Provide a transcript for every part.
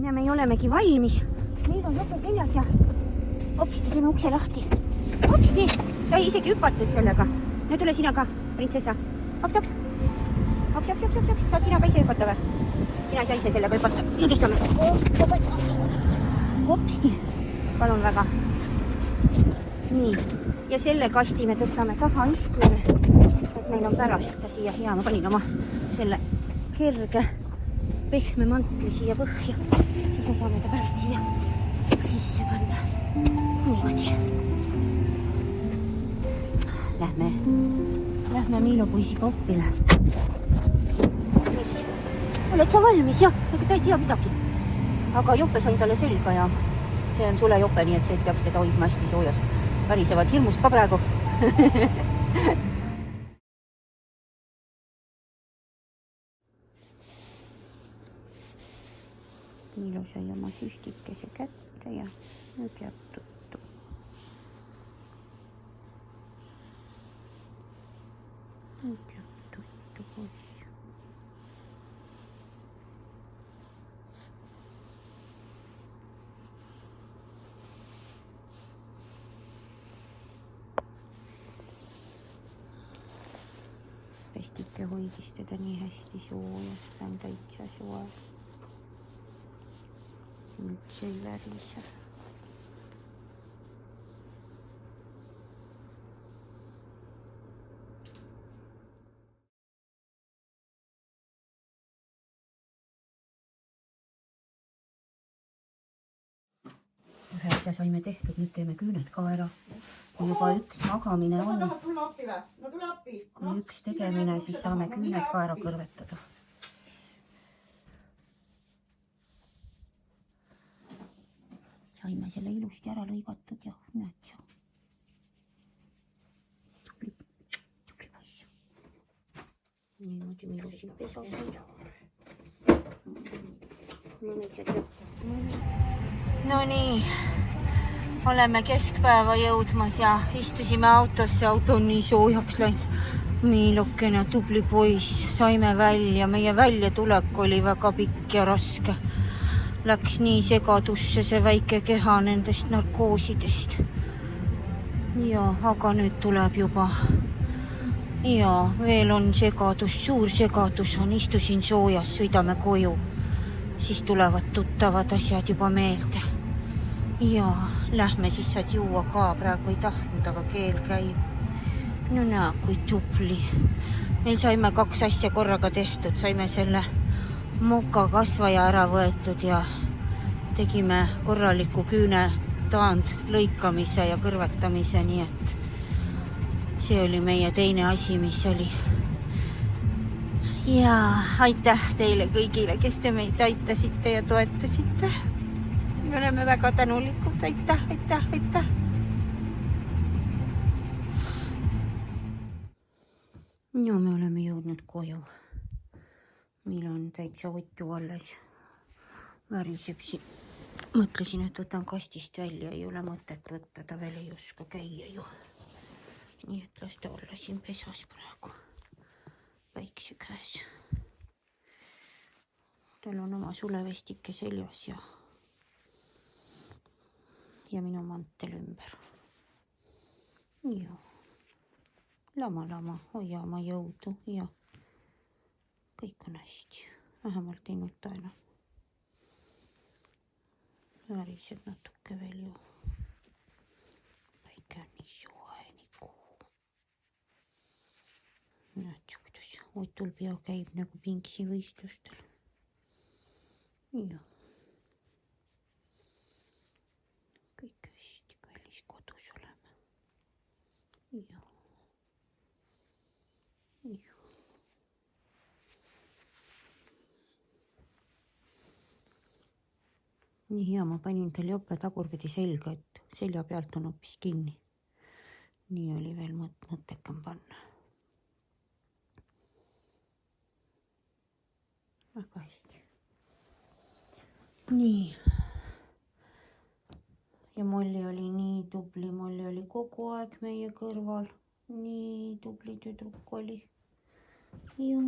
ja me olemegi valmis. Meil on jope seljas ja hopsti, teeme ukse lahti. Hopsti, sai isegi hüpatud sellega. Nüüd tule sina ka, printsessa. Hops. Saad sina ka ise hüpata või? Sina ei saa ise sellega hüpata. Nüüd tõstame. Hopsti, palun väga. Nii, ja selle kasti me tõstame taha istleme. Et meil on pärast ta siia hea. Ma panin oma selle kerge pehme mantli siia põhja. Siis me saame ta pärast siia sisse panna. Niimoodi. Lähme Miilopoisiga õppile. Oled sa valmis? Jah, ega ta ei tea midagi. Aga jope sain talle selga ja see on sule jope, nii et see peaks teda hoidma hästi soojas. Värisevad hirmust ka praegu. Miilo sai oma süstikese kätte ja nüüd jääb tuttu. Nüüd jääb tuttu poiss. Pestike hoidis teda nii hästi soojas, ta on täitsa soe. Üldse ei värise. Ühe asja saime tehtud, nüüd teeme küüned ka ära. Kui juba üks magamine on, kui üks tegemine, siis saame küüned ka ära kõrvetada. Saime selle ilusti ära lõigatud ja näed sa. Tubli poiss. Niimoodi me ilusti pesa sai. No nii, oleme keskpäeva jõudmas ja istusime autosse, auto on nii soojaks läinud. Miilukene, tubli poiss, saime välja, meie väljatulek oli väga pikk ja raske. Läks nii segadusse see väike keha nendest narkoosidest. Ja, aga nüüd tuleb juba. Ja, veel on segadus, suur segadus on, istusin soojas, sõidame koju. Siis tulevad tuttavad asjad juba meelde. Ja, lähme siis saad juua ka, praegu ei tahtnud, aga keel käib. No näe, kui tubli. Meil saime 2 asja korraga tehtud, saime selle moka kasvaja ära võetud ja tegime korraliku küüne taand lõikamise ja kõrvetamise, nii et see oli meie teine asi, mis oli. Ja aitäh teile kõigile, kes te meid aitasite ja toetasite. Me oleme väga tänulikud, aitäh. No me oleme jõudnud koju. Meil on täitsa võttu alles. Väriseb siin. Mõtlesin, et võtan kastist välja, ei ole mõtet võtta, ta veel ei oska käia ju. Nii et las ta olla siin pesas praegu. Väikse käes. Tal on oma sulevestike seljas ja minu mantel ümber. Ja. Lama, hoia oma jõudu ja kõik on hästi. Vähemalt ei nuta enam. Väriseb natuke veel ju. Väike on nii soe, nii kuu. Näed, kuidas Otul pea käib nagu pingsi võistlustel. Ja. Kõik hästi, kallis kodus oleme. Ja. Nii hea, ma panin tal jope tagurpidi selga, et selja pealt on hoopis kinni. Nii oli veel mõttekam panna. Väga hästi. Nii. Ja Molli oli nii tubli, Molli oli kogu aeg meie kõrval. Nii tubli tüdruk oli. Ja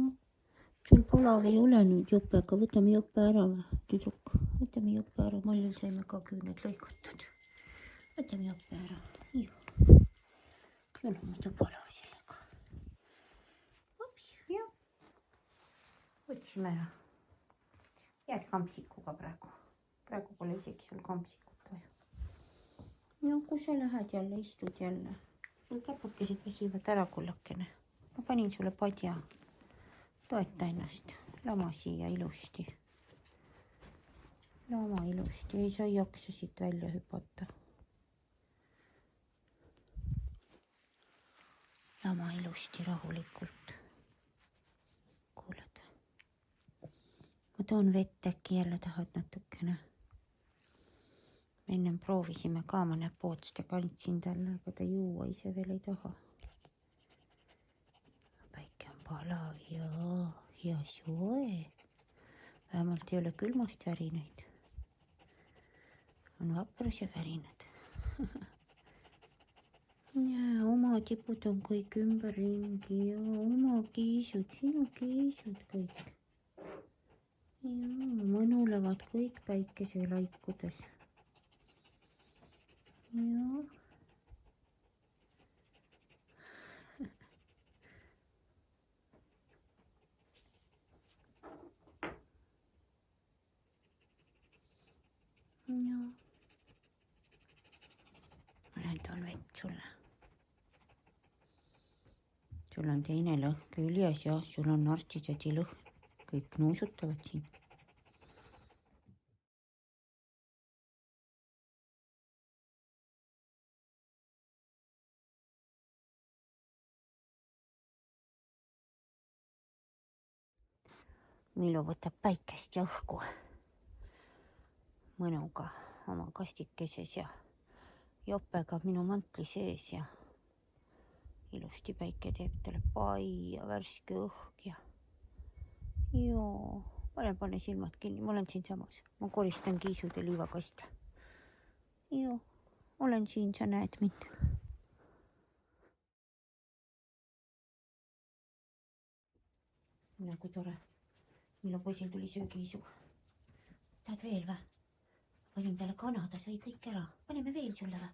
sul palav ei ole nüüd jope, aga võtame jope ära või, tüdruk. Võtame jope ära, Mallil saime ka küüned lõikatud. Võtame jope ära. Sul on muidu palav sellega. Ups, jah. Võtsime ära. Jääd kampsikuga praegu. Praegu pole isegi sul kampsikut vaja. No kui sa lähed jälle, istud jälle. Sul käpakesed väsivad ära, kullakene. Ma panin sulle padja. Toeta ennast. Lama siia ilusti. Lama ilusti. Ei, sa ei jaksa siit välja hüpata. Lama ilusti, rahulikult. Kuuled? Ma toon vett, äkki jälle tahad natukene. Ennem proovisime ka mõne pootste kandsin talle, aga ta juua ise veel ei taha. Päike on palav ja soe. Vähemalt ei ole külmast värinaid. On vapruse värinad. Ja oma tipud on kõik ümberringi ja oma kiisud, sinu kiisud kõik. Ja mõnulevad kõik päikese laikudes. Ja. Ja. Olen toon vett sulle. Sul on teine lõhn küljes ja sul on arstitädi lõhn. Kõik nuusutavad siin. Milu võtab päikest ja õhku mõnuga oma kastikeses ja jopega minu mantli sees ja ilusti päike teeb talle pai ja värske õhk ja joo, pane silmad kinni, ma olen siin samas, ma koristan kiisud ja liivakaste. Joo, olen siin, sa näed mind. Nagu tore. Minu poisil tuli söögiisu. Tahad veel või? Panin talle kana, ta sõi kõik ära. Paneme veel sulle või?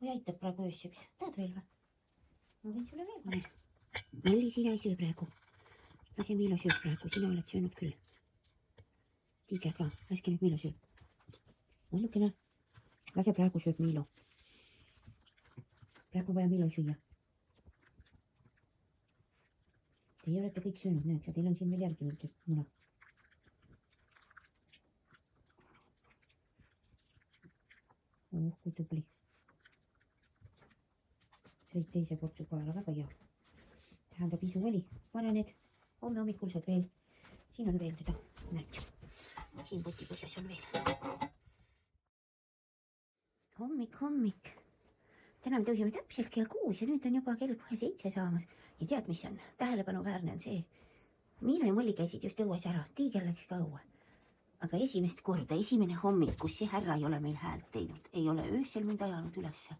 Või aitab praegu ööseks? Tahad veel või? Ma võin sulle veel panna. Malli, sina ei söö praegu. Lase Miilo sööb praegu, sina oled söönud küll. Tiiger ka, laske nüüd Miilo sööb. Mallukene, lase praegu sööb Miilo. Praegu vaja Miilo süüa. Teie olete kõik söönud, näed sa, teil on siin veel järgi võlgi muna. Kui tubli. Sõid teise portsu kaela, väga hea. Tähendab, isu oli. Pane need, homme hommikul saad veel. Siin on veel teda, näed. Siin potipõsjas on veel. Hommik. Täna me tõusime täpselt kell 6 ja nüüd on juba kell kohe 7 saamas. Ja tead, mis on? Tähelepanuväärne on see. Miilo ja Molli käisid just õues ära. Tiiger läks ka õue. Aga esimest korda, esimene hommik, kus see härra ei ole meil häält teinud. Ei ole öösel mind ajanud ülesse.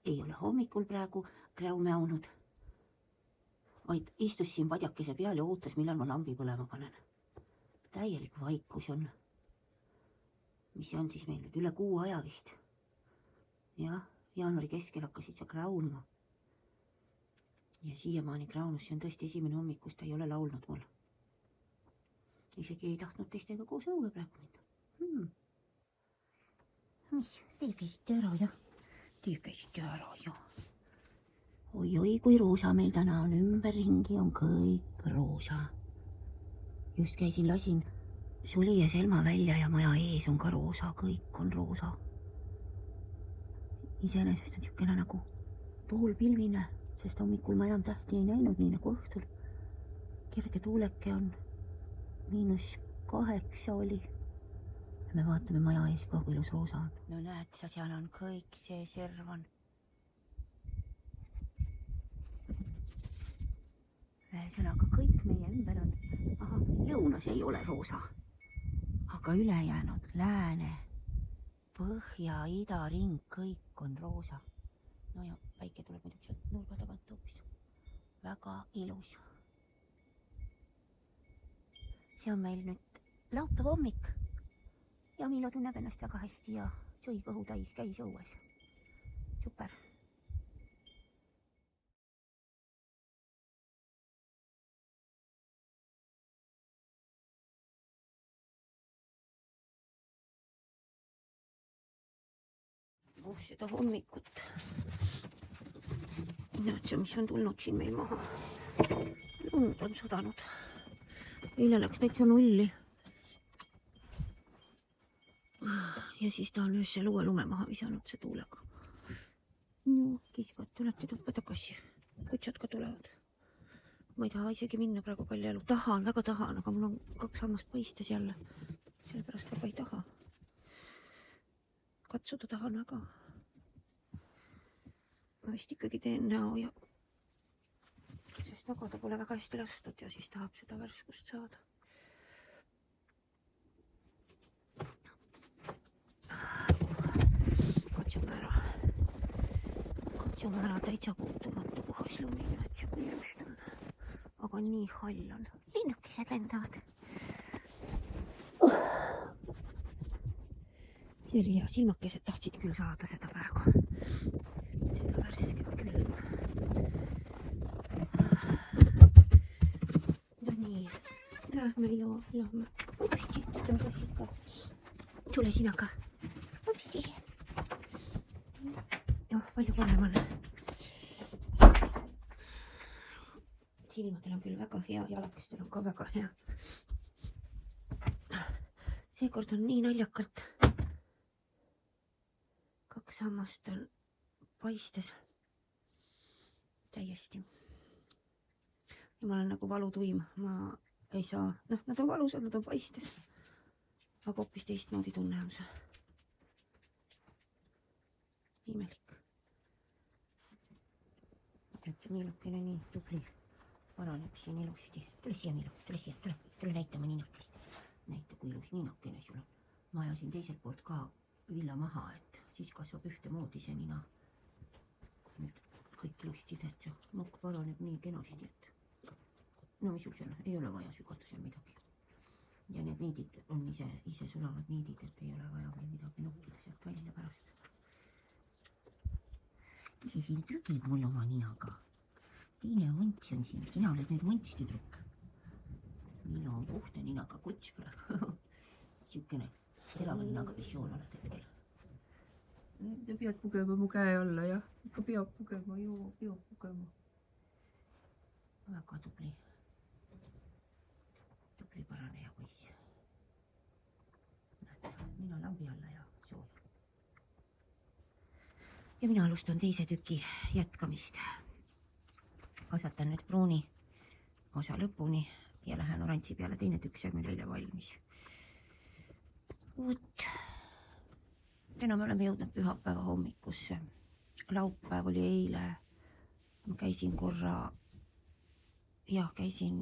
Ei ole hommikul praegu kräume aunud. Vaid istus siin padjakese peal ja ootas, millal ma lambi põlema panen. Täielik vaikus on. Mis on siis meil nüüd? Üle 6 aja vist. Jah. Jaanuari keskel hakkasid sa kraunuma. Ja siiamaani kraunus, see on tõesti esimene hommik, kus ta ei ole laulnud mul. Isegi ei tahtnud teistega koos õue praegu minna. Mis? Teie käisite ära, jah? Teie käisite ära, jah. Oi, kui roosa meil täna on, ümberringi on kõik roosa. Just käisin, lasin Suli ja Selma välja ja maja ees on ka roosa, kõik on roosa. Iseenesest on niisugune nagu poolpilvine, sest hommikul ma enam tähti ei näinud, nii nagu õhtul. Kerge tuuleke on, -8 oli. Ja me vaatame maja ees ka, kui ilus roosa on. No näed sa, seal on kõik see servan. Ühesõnaga kõik meie ümber on. Aha, lõunas ei ole roosa. Aga ülejäänud lääne, põhja, ida ring, kõik on roosa. No ja päike tuleb muidugi sealt nurga tagant hoopis. väga ilus. See on meil nüüd laupäeva hommik ja Miilo tunneb ennast väga hästi ja sõi kõhu täis, käis õues. Super. Seda hommikut. Näed see, mis on tulnud siin meil maha. Lund on sadanud. Eile läks täitsa nulli. Ja siis ta on öösel uue lume maha visanud see tuulega. No, kiskad, tulete tuppa tagasi. Kutsad ka tulevad. Ma ei taha isegi minna praegu paljajalu. Tahan, väga tahan, aga mul on 2 hammast paistes jälle. Sellepärast väga ei taha. Katsuda tahan väga. Ma vist ikkagi teen näo ja sest magada pole väga hästi lastud ja siis tahab seda värskust saada. Katsume ära täitsa puutumata puhas lumi, et see kui ilust on. Aga nii hall on. Linnukesed lendavad. See oli hea, silmakesed tahtsid küll saada seda praegu. Seda värsket külma. No nii, lähme jo, lähme. Upsti, seda on kassid ka. Tule sina ka. Upsti. Palju parem on. Silmadel on küll väga hea, jalakestel on ka väga hea. Seekord on nii naljakalt. 2 hammast on paistes. Täiesti. Ja ma olen nagu valutuim. Ma ei saa, nad on valusad, nad on paistes. Aga hoopis teistmoodi tunne on see. Imelik. Tead, see Miilukene nii tubli paraneb siin ilusti. Tule siia, Miilu, tule siia, tule näita oma ninakest. Näita, kui ilus ninakene sul on. Ma ajasin teiselt poolt ka villa maha, et siis kasvab ühtemoodi see nina. Nüüd kõik ilusti teed, see nokk paraneb nii kenasti, et no mis sul seal ei ole vaja sügata seal midagi. Ja need niidid on ise sulavad niidid, et ei ole vaja veel midagi nokkida sealt välja pärast. Kes see siin trügib mul oma ninaga? Teine vunts on siin. Sina oled nüüd vunts tüdruk. Minu on puhta ninaga kuts praegu. Siukene terava ninaga visioon oled hetkel. Te pead pugema mu käe alla, jah. Ikka peab pugema, peab pugema. Väga tubli. Tubli paraneja poiss. Mina lambi alla ja sooja. Ja mina alustan teise tüki jätkamist. Kasvatan nüüd pruuni osa lõpuni ja lähen orantsi peale. Teine tükk sai meil eile valmis. Vot. Täna me oleme jõudnud pühapäeva hommikusse. Laupäev oli eile. Ma käisin korra käisin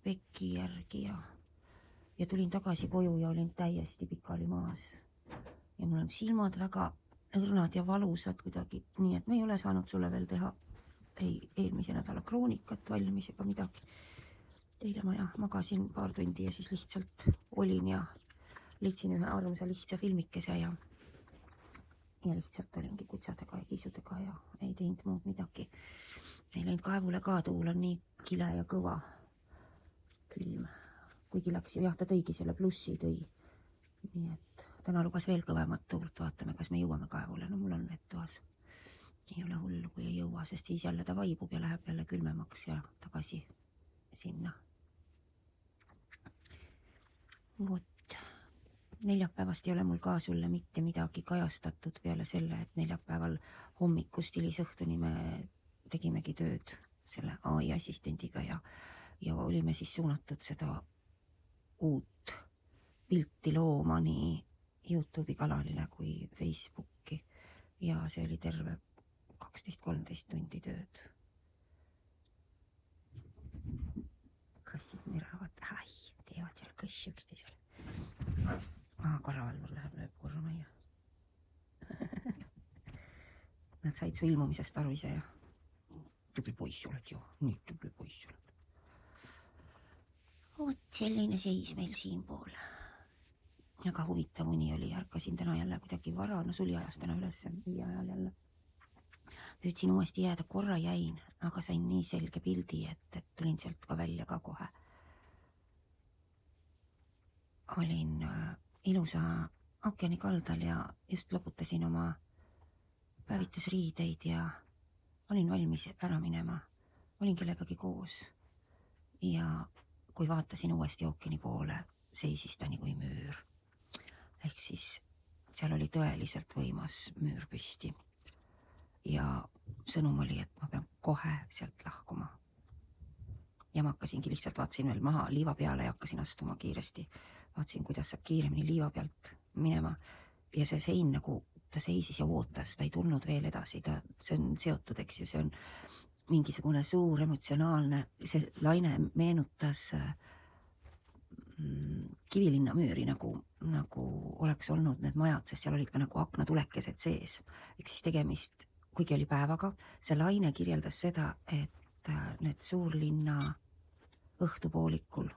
peki järgi ja tulin tagasi koju ja olin täiesti pikali maas. Ja mul on silmad väga õrnad ja valusad kuidagi, nii et me ei ole saanud sulle veel teha eelmise nädala kroonikat valmis ega midagi. Eile ma magasin paar tundi ja siis lihtsalt olin ja leidsin ühe armsa lihtsa filmikese ja lihtsalt olingi kutsadega ja kiisudega ja ei teinud muud midagi. Ei läinud kaevule ka, tuul on nii kile ja kõva külm. Kuigi läks, ta tõigi selle plussi tõi. Nii et täna lubas veel kõvemat tuult, vaatame, kas me jõuame kaevule. No mul on vett toas. Ei ole hullu, kui ei jõua, sest siis jälle ta vaibub ja läheb jälle külmemaks ja tagasi sinna. Vot. Neljapäevast ei ole mul ka sulle mitte midagi kajastatud peale selle, et neljapäeval hommikust hilisõhtuni me tegimegi tööd selle AI assistendiga ja olime siis suunatud seda uut pilti looma nii YouTube'i kanalile kui Facebooki ja see oli terve 12-13 tundi tööd. Kassid müravad, teevad seal kõssi üksteisele. Korravalvur läheb lööb korra majja. Nad said su ilmumisest aru ise ja tubli poiss oled ju, nii tubli poiss oled. Vot selline seis meil siinpool. Aga huvitav uni oli, ärkasin täna jälle kuidagi vara, no suli ajas täna üles 5 ajal jälle. Püüdsin uuesti jääda, korra jäin, aga sain nii selge pildi, et tulin sealt ka välja ka kohe. Olin ilusa ookeani kaldal ja just loputasin oma päevitusriideid ja olin valmis ära minema. Olin kellegagi koos ja kui vaatasin uuesti ookeani poole, seisis ta nii kui müür. Ehk siis seal oli tõeliselt võimas müür püsti. Ja sõnum oli, et ma pean kohe sealt lahkuma. Ja ma hakkasingi lihtsalt, vaatasin veel maha liiva peale ja hakkasin astuma kiiresti. Vaatasin, kuidas saab kiiremini liiva pealt minema. Ja see sein nagu ta seisis ja ootas, ta ei tulnud veel edasi. See on seotud, eks ju, see on mingisugune suur emotsionaalne. See laine meenutas Kivilinna müüri, nagu oleks olnud need majad, sest seal olid ka nagu aknatulekesed sees. Ehk siis tegemist, kuigi oli päevaga, see laine kirjeldas seda, et need suurlinna õhtupoolikul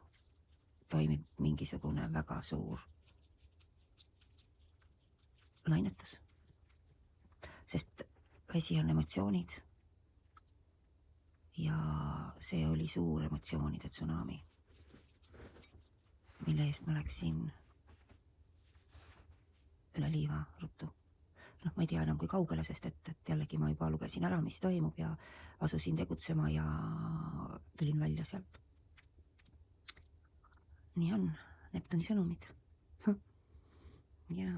toimib mingisugune väga suur lainetus. Sest vesi on emotsioonid ja see oli suur emotsioonide tsunami, mille eest ma läksin üle liiva ruttu. Ma ei tea enam kui kaugele, sest et jällegi ma juba lugesin ära, mis toimub ja asusin tegutsema ja tulin välja sealt. Nii on, Neptuni sõnumid. Ja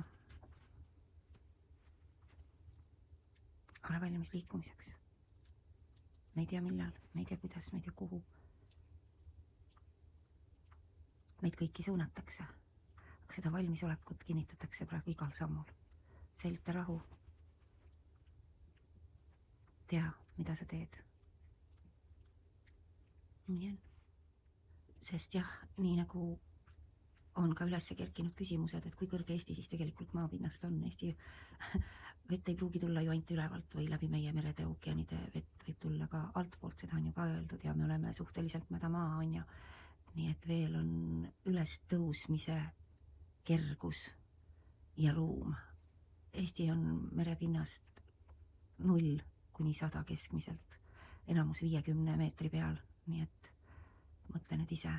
ole valmis liikumiseks. Me ei tea millal, me ei tea kuidas, me ei tea kuhu. Meid kõiki suunatakse, aga seda valmisolekut kinnitatakse praegu igal sammul. Säilita rahu. Tea, mida sa teed. Nii on. Sest jah, nii nagu on ka üles kerkinud küsimused, et kui kõrge Eesti siis tegelikult maapinnast on. Eesti vett ei pruugi tulla ju ainult ülevalt või läbi meie merede ookeanide, vett võib tulla ka altpoolt, seda on ju ka öeldud ja me oleme suhteliselt mädamaa, on ju. Nii et veel on üles tõusmise kergus ja ruum. Eesti on merepinnast 0 kuni 100 keskmiselt, enamus 50 meetri peal, nii et mõtle nüüd ise.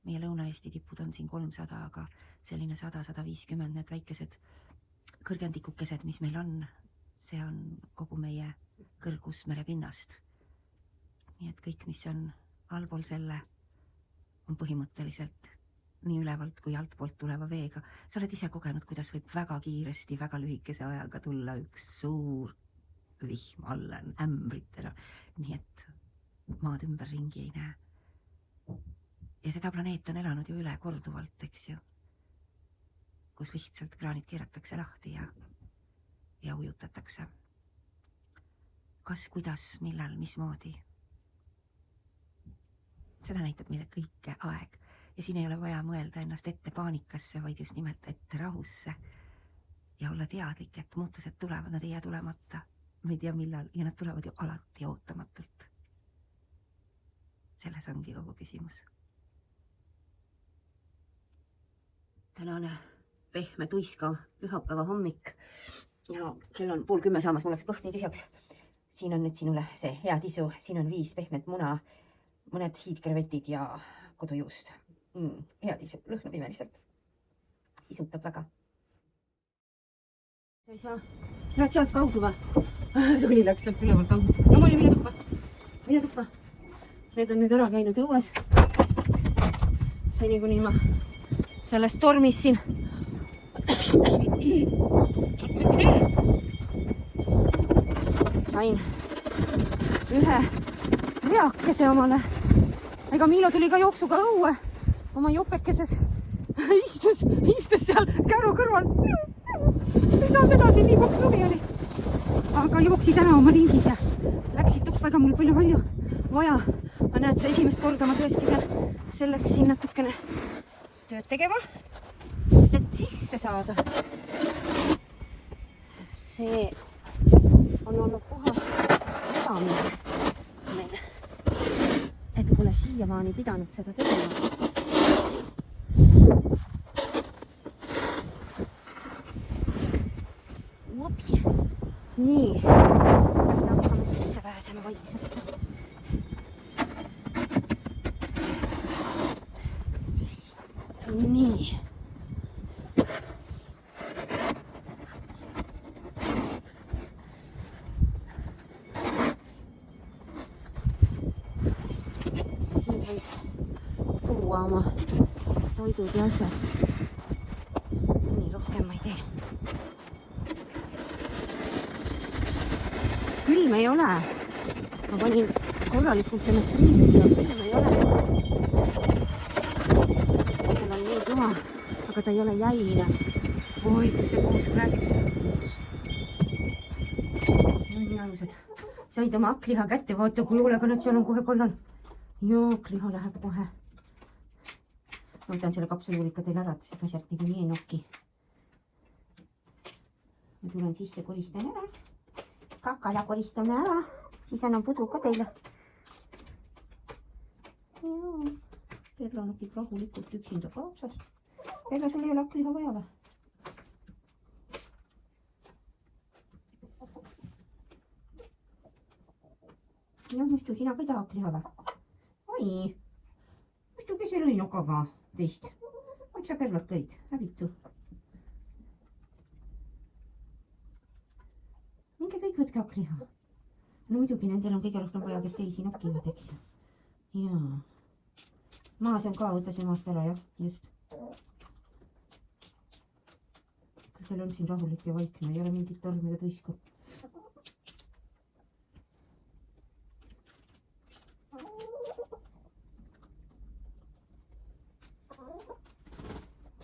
Meie Lõuna-Eesti tipud on siin 300, aga selline 100-150, need väikesed kõrgendikukesed, mis meil on, see on kogu meie kõrgus merepinnast. Nii et kõik, mis on allpool selle, on põhimõtteliselt nii ülevalt kui altpoolt tuleva veega. Sa oled ise kogenud, kuidas võib väga kiiresti, väga lühikese ajaga tulla üks suur vihm alla ämbritena, nii et maad ümber ringi ei näe. Ja seda planeet on elanud ju üle korduvalt, eks ju, kus lihtsalt kraanid keeratakse lahti ja ujutatakse. Kas, kuidas, millal, mismoodi? Seda näitab meile kõike aeg. Ja siin ei ole vaja mõelda ennast ette paanikasse, vaid just nimelt ette rahusse ja olla teadlik, et muutused tulevad, nad ei jää tulemata. Me ei tea millal ja nad tulevad ju alati ootamatult. Selles ongi kogu küsimus. Tänane pehme tuiska pühapäeva hommik ja kell on 9:30 saamas, mul läks kõht nii tühjaks. Siin on nüüd sinule see hea tisu, siin on 5 pehmet muna, mõned hiidkrevetid ja kodujuust. Hea tisu, lõhnab imeliselt. Isutab väga. Sa ei saa. Lähed sealt kaudu või? Suli läks sealt ülevalt august. No Molli, mine tuppa. Mine tuppa. Need on nüüd ära käinud õues. Seni kuni ma selles tormis siin sain ühe reakese omale. Ega Miilo tuli ka jooksuga õue oma jopekeses. Istus seal käru kõrval. Ei saanud edasi, nii paks lumi oli. Aga jooksid ära oma ringid ja läksid tuppa, ega mul palju vaja. Ma näed, see esimest korda ma tõesti pean selleks siin natukene tööd tegema, et sisse saada. See on olnud puhas vedamine meil. siiamaani pidanud seda tegema. Ups. Nii, kas me hakkame sisse pääsema vaikselt? Nii. Nüüd võib tuua oma toidud ja asjad. Nii, rohkem ma ei tee. Külm ei ole. Ma panin korralikult ennast riivisse ja külm ei ole. Tal on nii tuha, aga ta ei ole jäine. Oi, kus see kuusk räägib seal. Nii alused. Said oma hakkliha kätte, vaata kui hoolega nüüd seal on kohe kollal. Hakkliha läheb kohe. Ma võtan selle kapsajuurika teil ära, seda sealt nii ei noki. Ma tulen sisse, koristan ära. Kakala koristame ära, siis annan pudru ka teile. Perla nokib rahulikult üksinda kaotsast. Perla, sul ei ole hakkliha vaja või? Muistu, sina ka ei taha hakkliha või? Oi, muistu, kes ei lõi nokaga teist? Miks sa Perlat lõid? Häbitu. Minge kõik võtke hakkliha. No muidugi nendel on kõige rohkem vaja, kes teisi nokivad, eks. Jaa. Maas on ka, võtas ju maast ära, jah, just. Küll teil on siin rahulik ja vaikne, ei ole mingit tormi ega tuisku.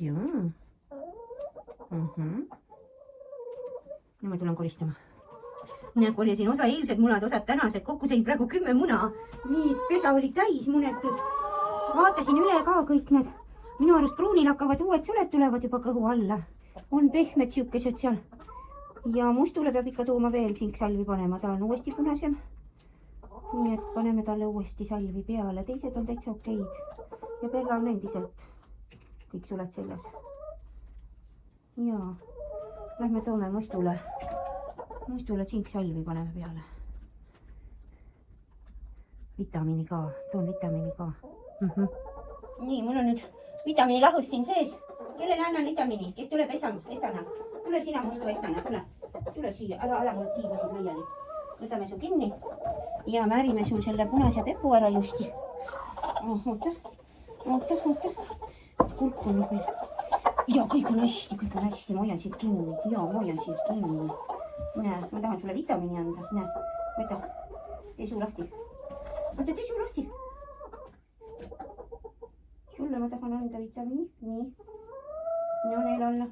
Jaa. Nüüd ma tulen koristama. Korjasin osa eilsed munad, osad tänased, kokku sain praegu 10 muna. Nii, pesa oli täis munetud. Vaatasin üle ka kõik need. Minu arust pruunil hakkavad uued suled tulevad juba kõhu alla. On pehmed siukesed seal. Ja mustule peab ikka tooma veel sinksalvi panema, ta on uuesti punasem. Nii et paneme talle uuesti salvi peale, teised on täitsa okeid. Ja Perla on endiselt kõik suled seljas. Jaa, lähme toome mustule sinksalvi paneme peale. Vitamiini ka, toon vitamiini ka. Nii, mul on nüüd vitamiini lahus siin sees. Kellele annan vitamiini? Kes tuleb Essana? Tule sina mustu Essana, tule siia, ära mul tiibasid laiali. Võtame su kinni ja määrime sul selle punase pepu ära ilusti. Oota. Kurk on veel. Ja kõik on hästi, ma hoian siit kinni. Näe, ma tahan sulle vitamiini anda. Näe, võta. Tee suu lahti. Sulle ma tahan anda vitamiini. Nii. No neil alla.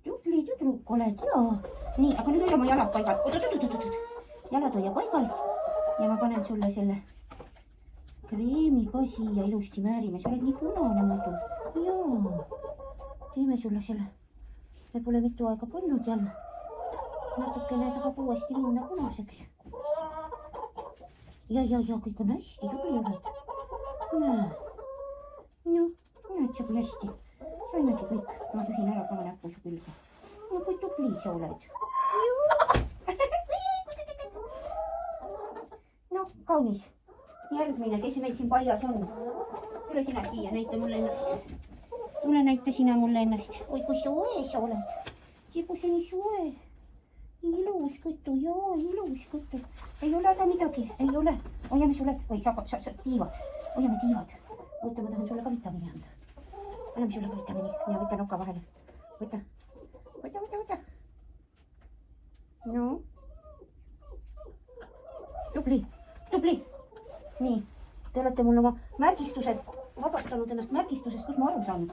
Tubli tüdruk oled, jaa. Nii, aga nüüd hoia oma jalad paigal. Jalad hoia paigal. Ja ma panen sulle selle kreemi ka siia ilusti määrime. Sa oled nii punane muidu. Jaa. Teeme sulle selle. Me pole mitu aega pannud jälle. Natukene tahab uuesti minna punaseks. Ja, kõik on hästi, tubli oled. Näe. No, näed sa kui hästi. Saimegi kõik. Ma tühin ära ka näppu su külge. No, kui tubli sa oled. Noh, kaunis. Järgmine, kes meil siin paljas on. Tule sina siia, näita mulle ennast. Näita sina mulle ennast. Oi, kui soe sa oled. Kui see nii soe. Ilus kõtu, jaa, ilus kõtu. Ei ole häda midagi, ei ole. Hoiame sulle, või sa tiivad. Hoiame tiivad. Oota, ma tahan sulle ka vitamiini anda. Anname sulle ka vitamiini ja võta noka vahele. Võta. No. Tubli. Nii, te olete mul oma märgistused, vabastanud ennast märgistusest, kus ma aru saan.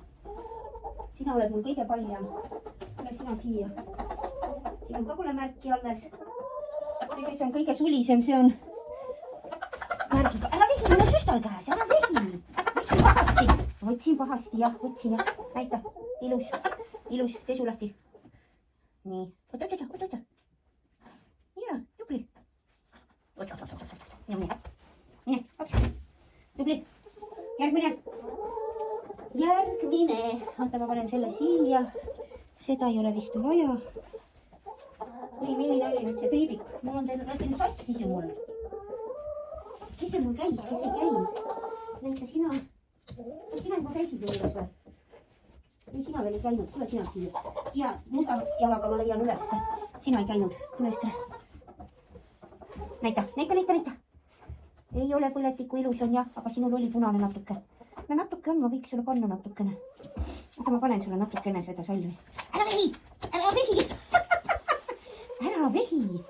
Sina oled mul kõige paljam. Tule sina siia. Siin on ka kuule märki alles. See, kes on kõige sulisem, see on märgiga. Ära vehi, mul on süstal käes, ära vehi. Võtsin pahasti, jah. Näita, ilus, tee suu lahti. Nii, oota. Jaa, tubli. Nii, hops. Tubli. järgmine, oota, ma panen selle siia, seda ei ole vist vaja. nii, milline oli nüüd see triibik? Mul on teil rääkinud sassis ju mul. Kes see mul käis, kes ei käinud? Näita sina juba käisid juures või? Või sina veel ei käinud, tule sina siia. Ja musta jalaga ma leian ülesse. Sina ei käinud, tule üstre. Näita. Ei ole põletikku, ilus on jah, aga sinul oli punane natuke. No natuke on, ma võiks sulle panna natukene. Oota, ma panen sulle natukene seda salvi. Ära vehi!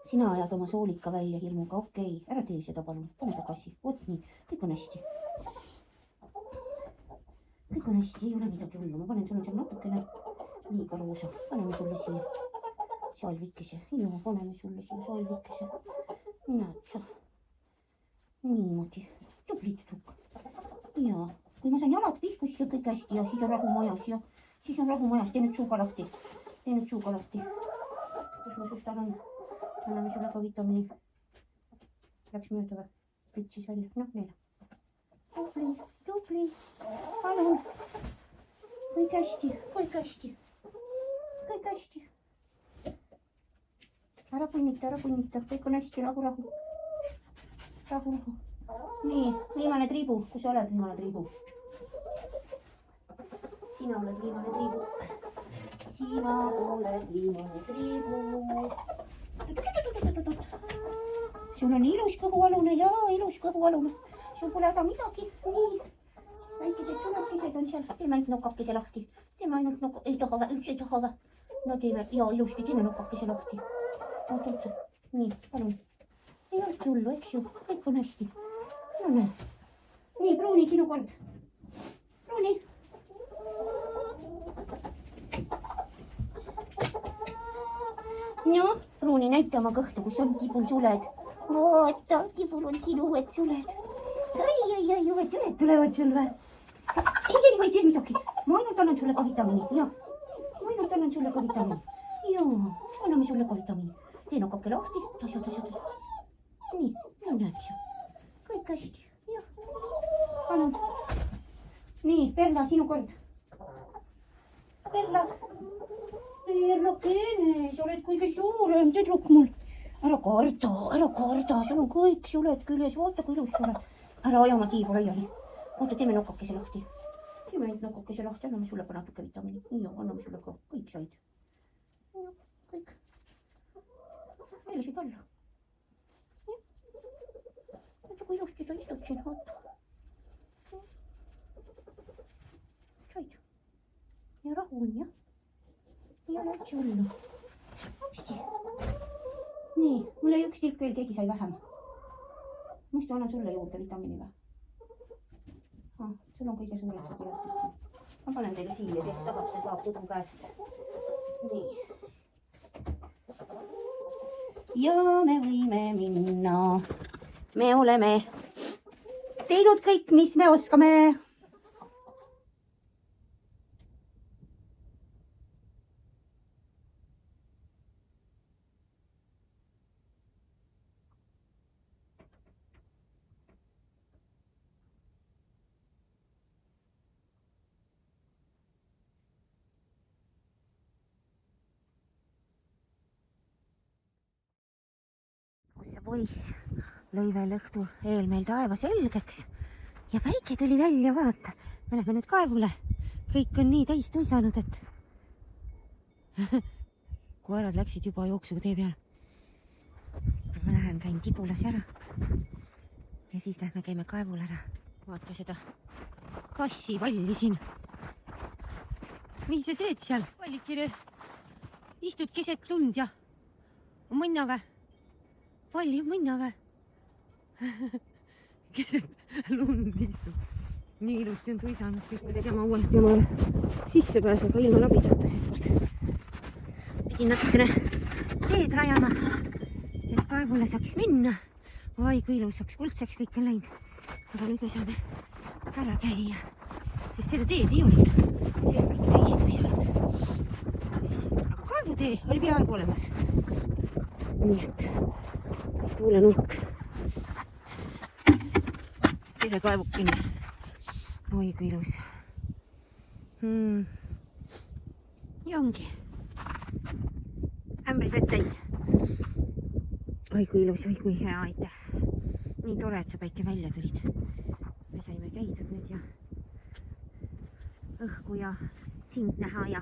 Sina ajad oma soolika välja hirmuga, okei. Ära tee seda palun, pane tagasi. Vot nii, kõik on hästi. Kõik on hästi, ei ole midagi hullu. Ma panen sulle seal natukene liiga roosa. Paneme sulle siia salvikese. Joo, paneme sulle siia salvikese. Näed sa. Niimoodi. Tubli tüdruk. Jaa, kui ma saan jalad pihku, siis on kõik hästi ja siis on rahu majas ja siis on rahu majas. Tee nüüd suuga lahti. Kus ma sust annan? Anname sulle ka vitamiini. Läks mööda või? Pritsis välja. Noh, neile. Tubli. Palun. Kõik hästi. Ära punnita. Kõik on hästi. Rahu. Nii, viimane triibu. Kus sa oled, viimane triibu? Sina oled viimane triibu. Sul on ilus kõhualune ja ilus kõhualune. Sul pole häda midagi. Nii. Väikesed sulakesed on seal. Teeme ainult nokakese lahti. Ei taha vä? Üldse ei taha vä? No teeme. Ja ilusti teeme nokakese lahti. Oota. Nii, palun. Ei olegi hullu, eks ju. Kõik on hästi. No näe. Nii, Pruuni, sinu kord. Pruuni. No, Pruuni, näita oma kõhtu, kus on tibul suled. Oota, tibul on sinu uued suled. Ai, uued suled tulevad sul või? Ei, ma ei tee midagi. Ma ainult annan sulle ka vitamiini. Jaa, anname sulle ka vitamiini. Tee nokake lahti. Tasa. Nii, no näed sa. Kõik hästi. Jah. Palun. Nii, Perla, sinu kord. Perlakene, sa oled kõige suurem tüdruk mul. Ära karda, sul on kõik suled küljes, vaata kui ilus sul on. Ära aja oma tiibu laiali. Oota, teeme nokakese lahti. Anname sulle ka natuke vitamiini. Nii, anname sulle ka, kõik said. Kõik. Meelesid alla. Vaata kui ilusti sa istud siin, vaata. Said. Ja rahu on, jah. Ei ole üldse hullu. Hästi. Nii, mulle üks tilk veel, keegi sai vähem. Muistu annan sulle juurde vitamiini või? Sul on kõige suured sa tuletid siin. Ma panen teile siia, kes tahab, see saab tudu käest. Nii. Ja me võime minna. Me oleme teinud kõik, mis me oskame. See poiss lõi veel õhtu eel meil taeva selgeks ja päike tuli välja, vaata. Me läheme nüüd kaevule. Kõik on nii täis tuisanud, et koerad läksid juba jooksuga tee peale. Ma lähen käin tibulas ära ja siis lähme käime kaevul ära. Vaata seda kassipalli siin. Mis sa teed seal? Pallikene, istud keset lund ja mõnna või? Palli on mõnna või? Keset lund istub. Nii ilusti on tuisanud. Kõik me tegema uuesti omale sissepääsuga ilma labidata seekord. Pidin natukene teed rajama, et kaevule saaks minna. Oi, kui ilusaks, kuldseks kõik on läinud. Aga nüüd me saame ära käia, sest seda teed ei olnud. See on kõik täis tuisanud. Aga kaevutee oli peaaegu olemas. Nii et tuulenurk. veekaevukene. Oi kui ilus. Ja ongi. Ämbrid vett täis. Oi kui ilus, oi kui hea, aitäh. Nii tore, et sa päike välja tulid. Me saime käidud nüüd ja õhku ja sind näha ja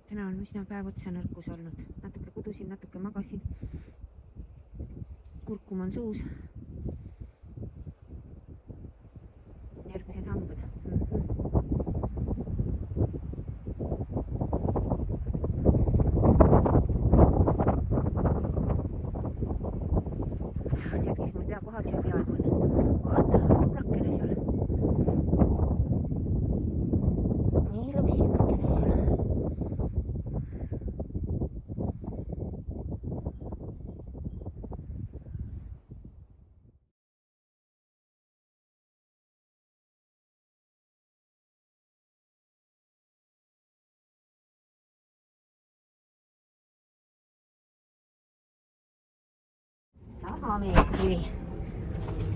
täna on üsna päev otsa nõrkus olnud. Natuke kudusin, natuke magasin. Kurkum on suus. Järgmised hambad. Tead, kes mul pea kohal seal peaaegu on? Vaata, luulakene seal. Nii ilus silmikene seal.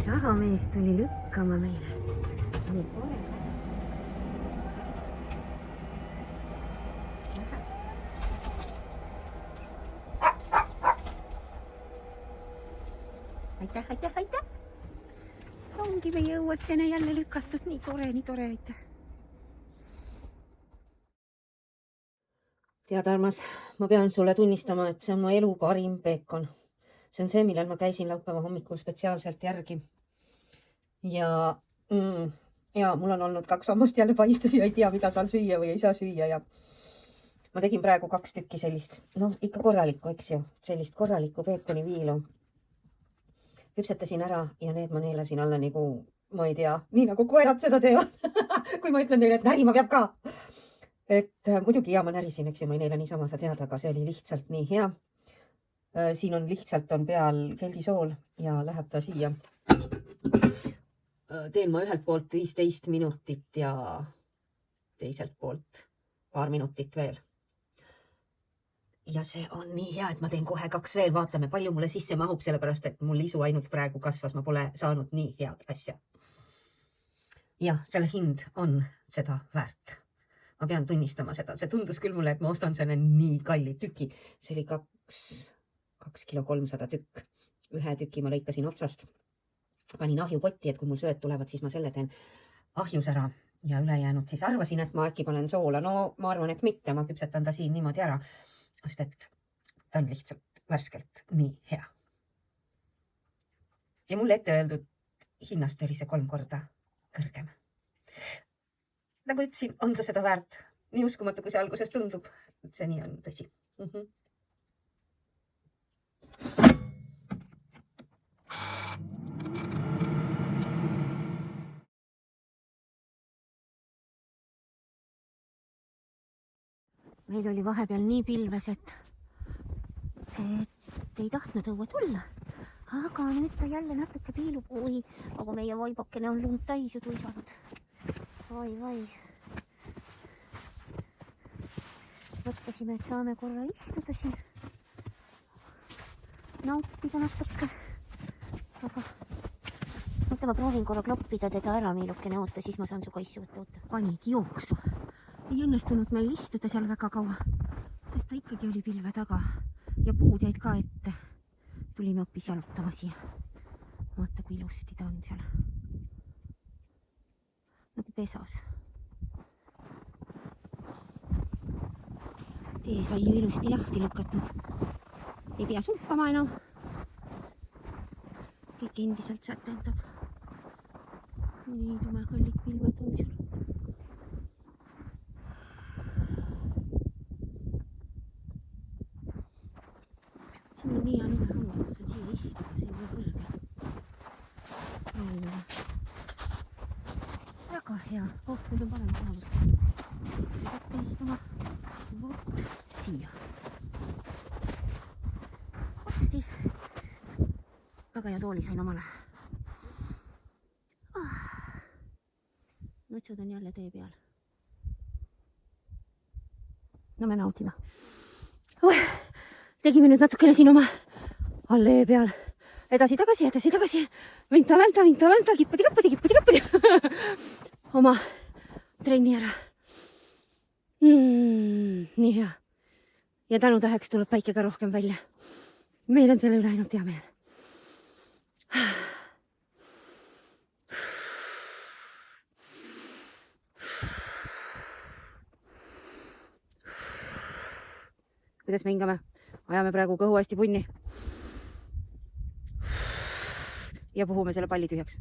Sahamees tuli lükkama meile. Nii tore. Aitäh. Ongi meie õuekene jälle lükatud. Nii tore, aitäh. Tead, armas, ma pean sulle tunnistama, et see on mu elu parim peekon. See on see, millel ma käisin laupäeva hommikul spetsiaalselt järgi. Ja mul on olnud 2 sammast jälle paistusi, ei tea, mida seal süüa või ei saa süüa. Ja ma tegin praegu 2 tükki sellist, ikka korralikku, eks ju, sellist korralikku peekoni viilu. Küpsetasin ära ja need ma neelasin alla nagu, ma ei tea, nii nagu koerad seda teevad. Kui ma ütlen neile, et närima peab ka. Et muidugi ma närisin, eks ju, ma ei neela niisama, sa tead, aga see oli lihtsalt nii hea. Siin on lihtsalt peal kelgisool ja läheb ta siia. Teen ma ühelt poolt 15 minutit ja teiselt poolt paar minutit veel. Ja see on nii hea, et ma teen kohe 2 veel, vaatleme, palju mulle sisse mahub, sellepärast, et mul isu ainult praegu kasvas, ma pole saanud nii head asja. Ja selle hind on seda väärt. Ma pean tunnistama seda, see tundus küll mulle, et ma ostan selle nii kalli tüki. See oli 2 kilo 300 tükk. Ühe tüki ma lõikasin otsast. Panin ahjupotti, et kui mul sööd tulevad, siis ma selle teen ahjus ära ja ülejäänud siis arvasin, et ma äkki panen soola. No ma arvan, et mitte, ma küpsetan ta siin niimoodi ära, sest et ta on lihtsalt värskelt nii hea. Ja mulle ette öeldud hinnast oli see 3 korda kõrgem. Nagu ütlesin, on ta seda väärt. Nii uskumatu, kui see alguses tundub. See nii on tõsi. Meil oli vahepeal nii pilves, et ei tahtnud õue tulla. Aga nüüd ta jälle natuke piilub. Oi, aga meie vaibakene on lund täis ju tuisanud. Vai. Mõtlesime, et saame korra istuda siin. Nautida natuke. Aga ma proovin korra kloppida teda ära, Miilukene, oota, siis ma saan su kaisu võtta. Oota. Panid jooksu. Ei õnnestunud meil istuda seal väga kaua, sest ta ikkagi oli pilve taga ja puud jäid ka ette. Tulime hoopis jalutama siia. Vaata, kui ilusti ta on seal. Nagu pesas. Tee sai ju ilusti lahti lükatud. Ei pea sumpama enam. Kõik endiselt sätendab. Nii tume kallid pilved on seal. Siin on nii hea lumehõu, et ma saan siia istuda, see on nii kõrge. Väga hea. Nüüd on parem koha võtta. Kõike see kätte istuma. Vot siia. Otsti. Väga hea tooli sain omale. Mõtsud on jälle tee peal. No me naudime. Tegime nüüd natukene siin oma allee peal edasi-tagasi, edasi-tagasi. Vinta-vänta, vinta-vänta, kippadi-kappadi. Oma trenni ära. Nii hea. Ja tänutäheks tuleb päike ka rohkem välja. Meil on selle üle ainult hea meel. Kuidas me hingame? Ajame praegu kõhu hästi punni. Ja puhume selle palli tühjaks.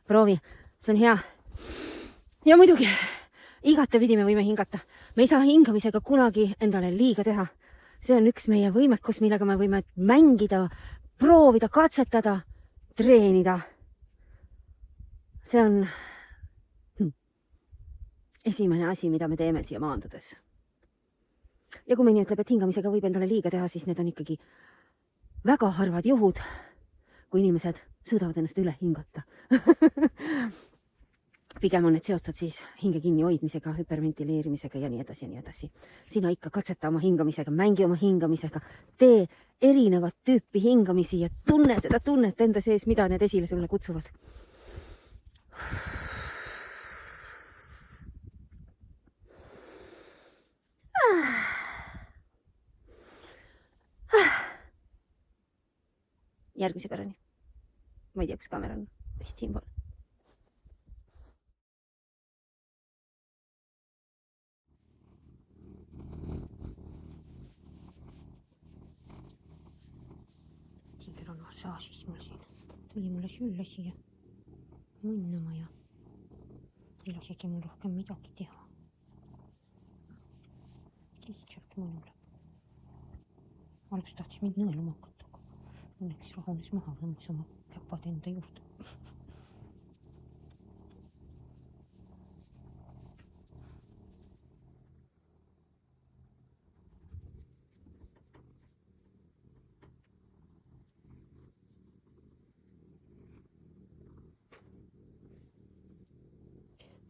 Proovi, see on hea. Ja muidugi, igatepidi me võime hingata. Me ei saa hingamisega kunagi endale liiga teha. See on üks meie võimekus, millega me võime mängida, proovida, katsetada, treenida. See on esimene asi, mida me teeme siia maandudes. Ja kui mõni ütleb, et hingamisega võib endale liiga teha, siis need on ikkagi väga harvad juhud, kui inimesed suudavad ennast üle hingata. Pigem on need seotud siis hinge kinni hoidmisega, hüperventileerimisega ja nii edasi ja nii edasi. Sina ikka katseta oma hingamisega, mängi oma hingamisega, tee erinevat tüüpi hingamisi ja tunne seda tunnet enda sees, mida need esile sulle kutsuvad. Järgmise korrani. Ma ei tea, kus kaamera on. Vist siinpool. Tiiger on massaažis mul siin. Tuli mulle sülle siia munnama ja ei lasegi mul rohkem midagi teha. Lihtsalt mõnuleb. Alguses tahtis mind nõeluma hakata. Õnneks rahunes maha, võmmus oma käpad enda juurde.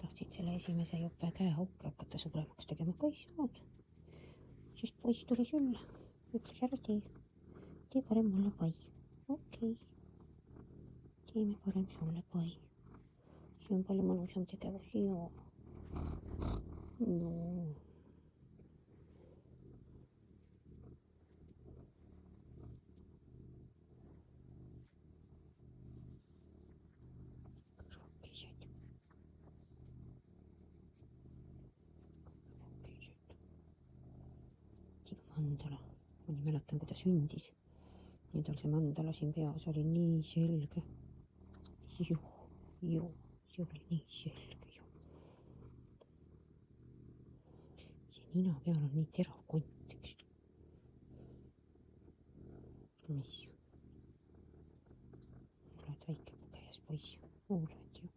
Tahtsid selle esimese jope käeauke hakata suuremaks tegema, kui ei saanud. Siis poiss tuli sülle, ütles ära tee parem mulle pai. Okei. Teeme parem sulle pai. See on palju mõnusam tegevus. Joo. No. Kõrvakesed. Siin mandala. Ma nii mäletan, kui ta sündis. Nüüd on see mandala siin peas oli nii selge. See oli nii selge. See nina peal on nii terav kont, üks. Mis? Oled väike pugejas poiss. Oled ju.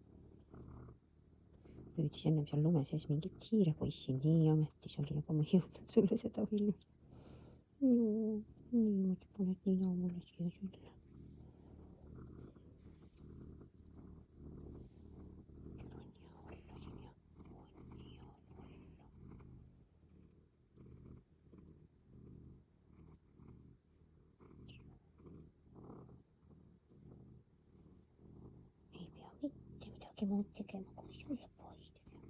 Püüdis ennem seal lume sees mingit hiirepoissi. Nii ametis oli, aga ma ei jõudnud sulle seda filmi. Joo. Niimoodi paned nina mulle siia sülle. Ei pea mitte midagi muud tegema, kui sulle pai tegema.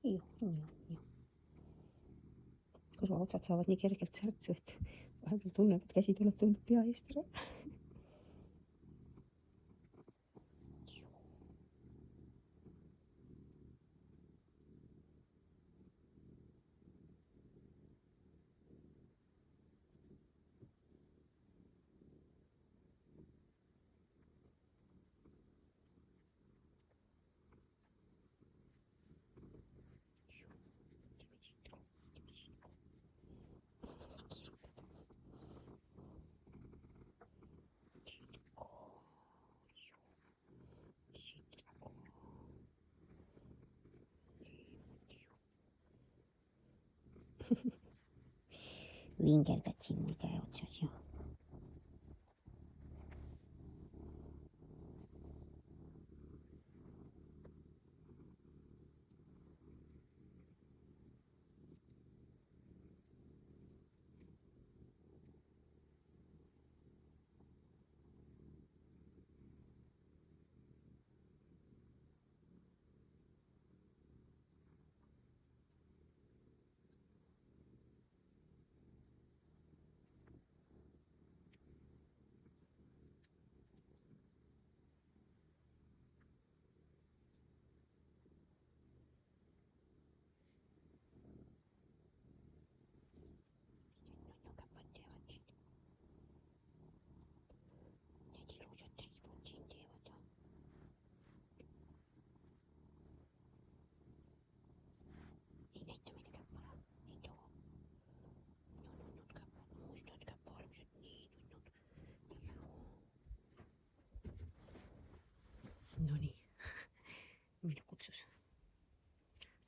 Just. Joo. Kõrvaotsad saavad nii kergelt särtsu, et vahepeal tunneb, et käsi tuleb tundub pea eest ära. Vingergad siin mul käe otsas ja.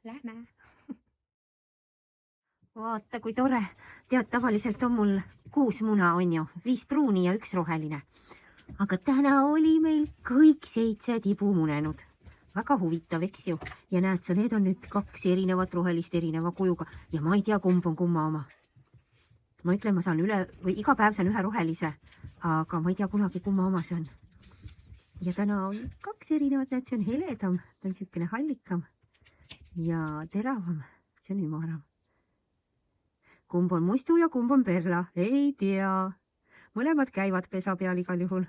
Lähme. Vaata, kui tore. Tead, tavaliselt on mul 6 muna, on ju, 5 pruuni ja 1 roheline. Aga täna oli meil kõik 7 tibu munenud. Väga huvitav, eks ju? Ja näed sa, need on nüüd 2 erinevat rohelist erineva kujuga ja ma ei tea, kumb on kumma oma. Ma ütlen, ma saan iga päev saan 1 rohelise, aga ma ei tea kunagi, kumma oma see on. Ja täna on 2 erinevat, näed, see on heledam, ta on niisugune hallikam ja teravam, see on ümaram. Kumb on mustu ja kumb on perla, ei tea. Mõlemad käivad pesa peal igal juhul.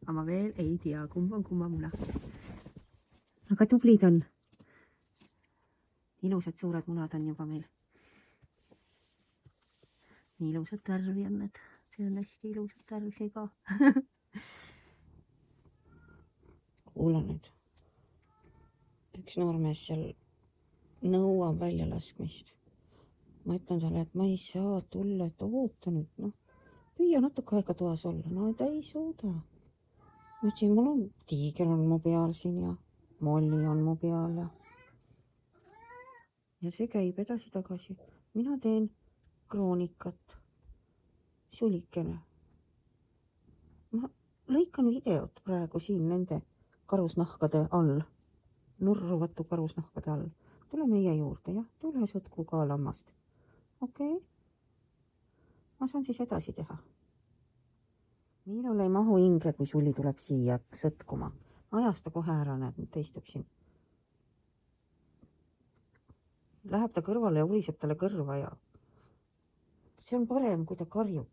Aga ma veel ei tea, kumb on kumma muna. Aga tublid on. Ilusad suured munad on juba meil. Nii ilusad värvi on need. See on hästi ilusad värvi see ka. Kuula nüüd. Üks noormees seal nõuab väljalaskmist. Ma ütlen talle, et ma ei saa tulla, et oota nüüd, noh. Püüa natuke aega toas olla. No ta ei suuda. Ma ütlesin, mul on tiiger on mu peal siin ja molli on mu peal. Ja see käib edasi-tagasi. Mina teen kroonikat. Sulikene. Ma lõikan videot praegu siin nende karusnahkade all. Nurruvatu karusnahkade all. Tule meie juurde, jah. Tule sõtku ka lammast. Okei. Ma saan siis edasi teha. Minul ei mahu hinge, kui Suli tuleb siia sõtkuma. Ajasta kohe ära, näed, nüüd ta istub siin. Läheb ta kõrvale ja uliseb talle kõrva ja see on parem, kui ta karjub.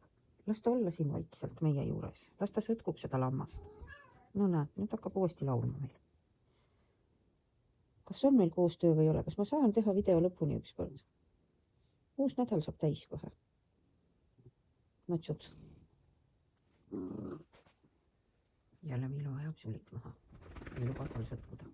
Las ta olla siin vaikselt meie juures. Las ta sõtkub seda lammast. No näed, nüüd hakkab uuesti laulma meil. Kas on meil koostöö või ei ole? Kas ma saan teha video lõpuni ükskord? Uus nädal saab täis kohe. Natsud. Jälle Milo ajab Sulit maha. Ei luba tal sõtkuda.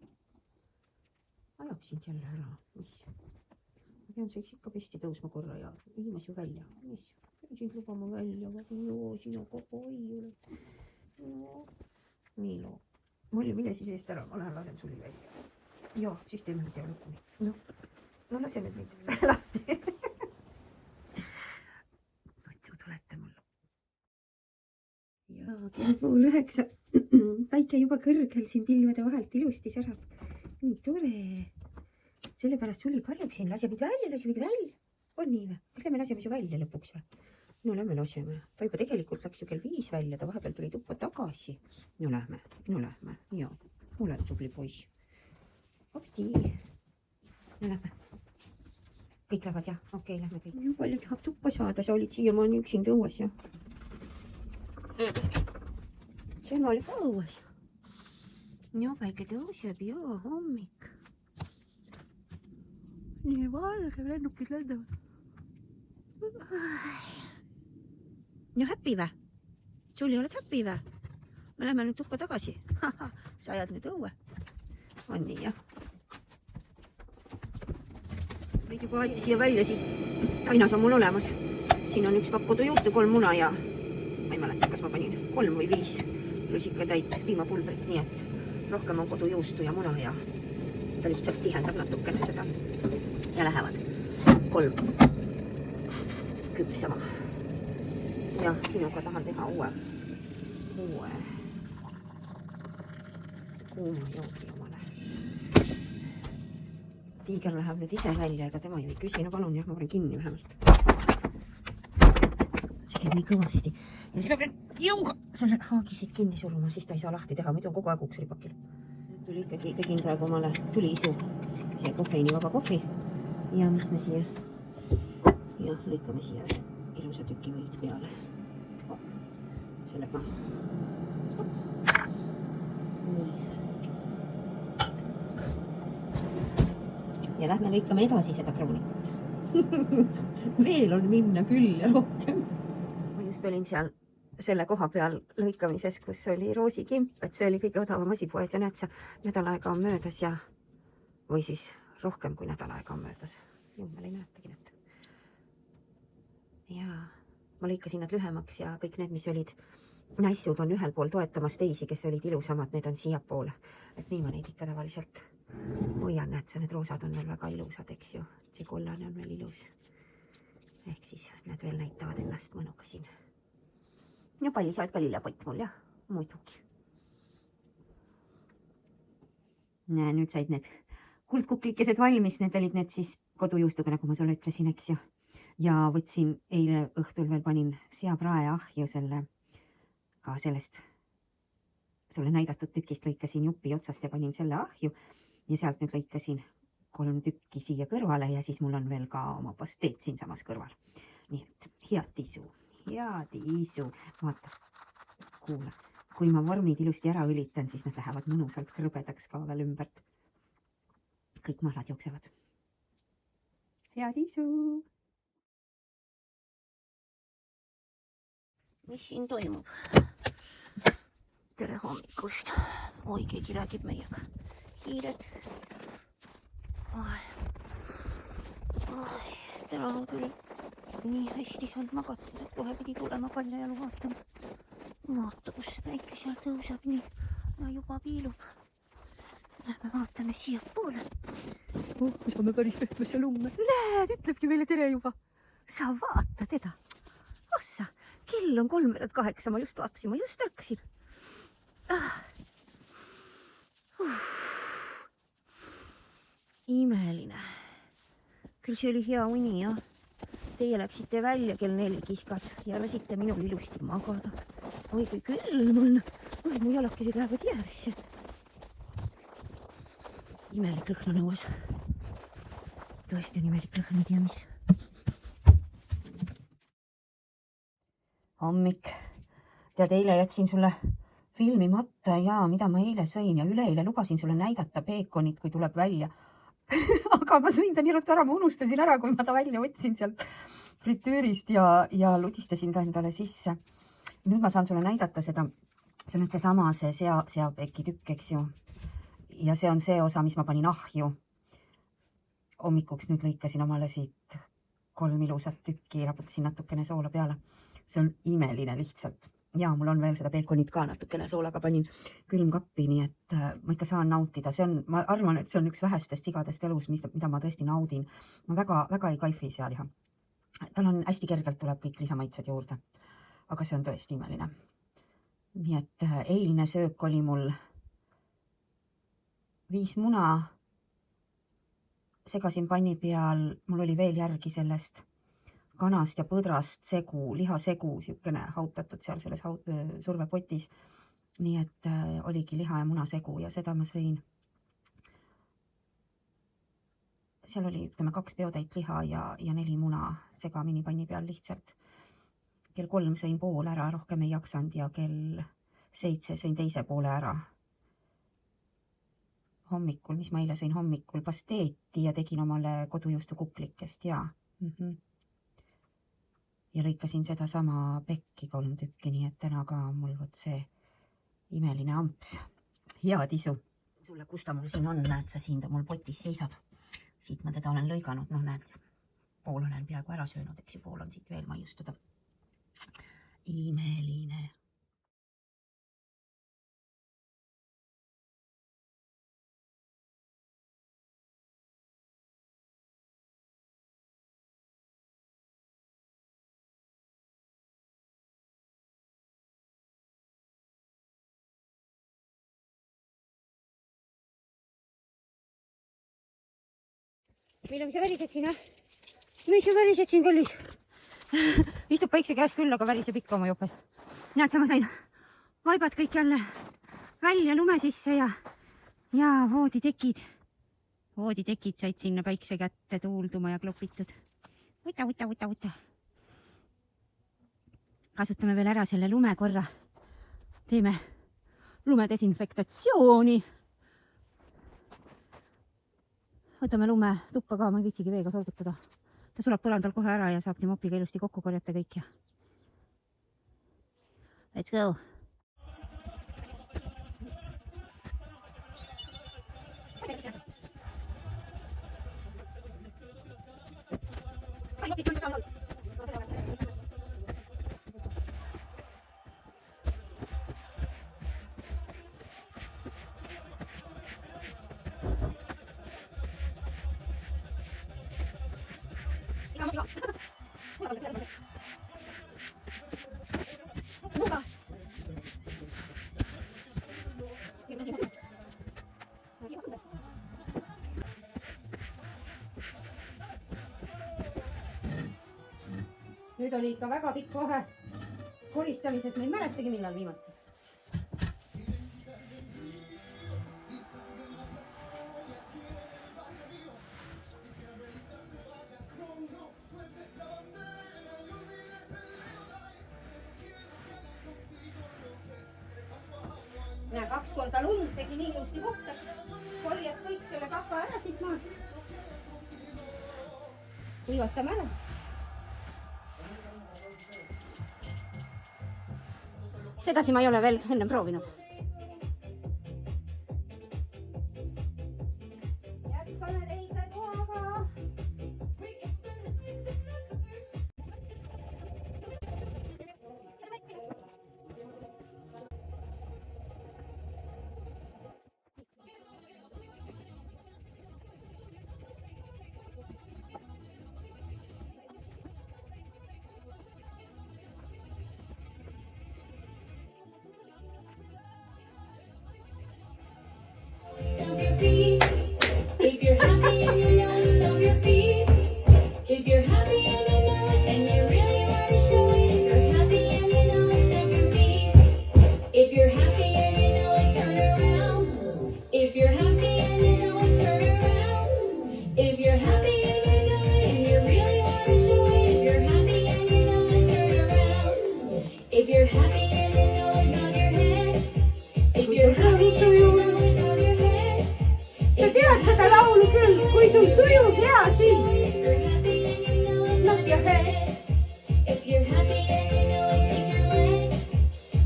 Ajab sind jälle ära. Mis? Ma pean siis ikka pesti tõusma korra ja viimas ju välja. Mis? Pean sind lubama välja. Joo, sina kogu oi ole. No, Milo. Molli, mine siis eest ära. Ma lähen lasen Suli välja. Joo, siis teeme video lõpuni. No lase nüüd mind lahti. Ja pool 9. Päike juba kõrgel siin pilvede vahelt ilusti särab. Nii tore. Sellepärast Suli karjub siin. Lase meid välja. On nii või? Kas lähme laseme su välja lõpuks või? No lähme laseme. Ta juba tegelikult läks ju kell 5 välja. Ta vahepeal tuli tuppa tagasi. No lähme. Ja, ole tubli poiss. Hopsti. No lähme. Kõik lähevad jah? Okei, lähme kõik. Palju tahab tuppa saada. Sa olid siiamaani üksinda õues jah? Sema oli ka õues. Ja päike tõuseb ja hommik. Nii valge, lennukid lendavad. Ja happy vä? Sul ei oled happy vä? Me lähme nüüd tuppa tagasi. Sa ajad nüüd õue. On nii jah? Meid juba aiti siia välja, siis tainas on mul olemas. Siin on üks pakk kodujuutu, 3 muna ja ma ei mäleta, kas ma panin 3 või 5 lusikatäit piimapulbrit, nii et rohkem on kodujuustu ja muna ja ta lihtsalt tihendab natukene seda ja lähevad 3 küpsema. Ja sinuga tahan teha uue kuuma joogi omale. Tiiger läheb nüüd ise välja, ega tema ju ei küsi. No palun, jah, ma panen kinni vähemalt. See käib nii kõvasti. Ja siis ma pean jõuga selle haagisid kinni suruma, siis ta ei saa lahti teha. Muidu on kogu aeg uks ripakil. Tuli ikkagi, tegin praegu omale tuliisu. See kofeiinivaba kohvi. Ja mis me siia? Ja lõikame siia ilusa tüki võid peale. Sellega. Ja lähme lõikame edasi seda kroonikat. Veel on minna küll ja rohkem. Ma just olin seal selle koha peal lõikamises, kus oli roosikimp, et see oli kõige odavam asi poes ja näed sa, nädal aega on möödas ja või siis rohkem kui nädal aega on möödas. Jummel ei näetagi need. Ja ma lõikasin nad lühemaks ja kõik need, mis olid naissud on ühel pool toetamas teisi, kes olid ilusamad, need on siiapoole. Et nii ma neid ikka tavaliselt hoian. näed sa, need roosad on veel väga ilusad, eks ju. See kollane on veel ilus. Ehk siis need veel näitavad ennast mõnuga siin. Ja palli sa oled ka lillepott mul, jah? Muidugi. Nüüd said need kuldkuklikesed valmis, need olid need siis kodujuustuga, nagu ma sulle ütlesin, eks ju. Ja võtsin eile õhtul veel panin seaprae ahju ka sellest sulle näidatud tükist lõikasin jupi otsast ja panin selle ahju ja sealt nüüd lõikasin 3 tükki siia kõrvale ja siis mul on veel ka oma pasteet siinsamas kõrval. Nii et head isu. Vaata, kuula. Kui ma vormid ilusti ära ülitan, siis nad lähevad mõnusalt krõbedaks ka veel ümbert. Kõik mahlad jooksevad. Head isu! Mis siin toimub? Tere hommikust! Oi, keegi räägib meiega. Hiired. Täna on küll nii hästi saanud magatud, et kohe pidi tulema paljajalu vaatama. Vaata, kus päike seal tõuseb nii ja juba piilub. Lähme vaatame siia poole. Me saame päris pehmesse lumme. Näed, ütlebki meile tere juba. Sa vaata teda. Ossa, kell on 7:03, ma just vaatasin, ma just ärkasin. Imeline. Küll see oli hea uni, jah. Teie läksite välja kell 4 kiskas ja lasite minul ilusti magada. Oi, kui külm on. Oi, mu jalakesed lähevad järsse. Imelik lõhn on õues. Tõesti on imelik lõhn, ei tea mis. Hommik. Tead, eile jätsin sulle filmimata ja mida ma eile sõin ja üleeile lubasin sulle näidata peekonit, kui tuleb välja. Aga ma sõin ta nii ruttu ära, ma unustasin ära, kui ma ta välja võtsin sealt fritüürist ja ludistasin ta endale sisse. Nüüd ma saan sulle näidata seda. See on nüüd seesama seapeki tükk, eks ju. Ja see on see osa, mis ma panin ahju. Hommikuks nüüd lõikasin omale siit 3 ilusat tükki, raputasin natukene soola peale. See on imeline lihtsalt. Ja mul on veel seda peekonit ka natukene soolaga panin külmkappi, nii et ma ikka saan nautida. Ma arvan, et see on üks vähestest sigadest elus, mida ma tõesti naudin. Ma väga ei kaifi sealiha. Tal on hästi kergelt tuleb kõik lisamaitsed juurde. Aga see on tõesti imeline. Nii et eilne söök oli mul 5 muna. Segasin panni peal, mul oli veel järgi sellest kanast ja põdrast segu, lihasegu, siukene hautatud seal selles survepotis. Nii et oligi liha ja munasegu ja seda ma sõin. Seal oli 2 peotäit liha ja 4 muna segamini panni peal lihtsalt. Kell 3 sõin pool ära, rohkem ei jaksanud ja kell 7 sõin teise poole ära. Hommikul, mis ma eile sõin hommikul, pasteeti ja tegin omale kodujuustu kuklikest ja... Ja lõikasin seda sama pekki 3 tükki, nii et täna ka mul võt see imeline amps. Head isu. Sulle, kus ta mul siin on, näed sa siin, ta mul potis seisab. Siit ma teda olen lõiganud, näed, pool olen peaaegu ära söönud, eks ju, pool on siit veel maiustada. Imeline. Mille, mis sa värised siin, Mis sa värised siin, kallis? Istub päikse käes küll, aga väriseb ikka oma jopes. Näed, sa ma sain vaibad kõik jälle välja lume sisse ja vooditekid said sinna päikse kätte tuulduma ja klopitud. Võta. Kasutame veel ära selle lume korra. Teeme lumedesinfektatsiooni. Võtame lume tuppa ka, ma ei viitsigi veega solgutada. Ta sulab põrandal kohe ära ja saab nii mopiga ilusti kokku korjata kõik. Let's go! Nüüd oli ikka väga pikk vahe koristamises, ma ei mäletagi millal viimati. Näe, 2 korda lund tegi nii ilusti puhtaks, korjas kõik selle kaka ära siit maast. Kuivatame ära. Sedasi ma ei ole veel enne proovinud. Jätkame teise kohaga. If you're happy and you know it, stomp your feet. If you're happy and you know it, and you really want to show it. If you're happy and you know it, stomp your feet. If you're happy and you know it, turn around. If you're happy and you know it, turn around. If you're happy and you know it, and you really want to show it. If you're happy and you know it, turn around. If you're happy and you know it, nod your head. If you're happy and you know it, nod your head. Sa tead seda laulu küll, kui sul tuju hea, siis Knock your head. If you're happy and you know it, shake your legs.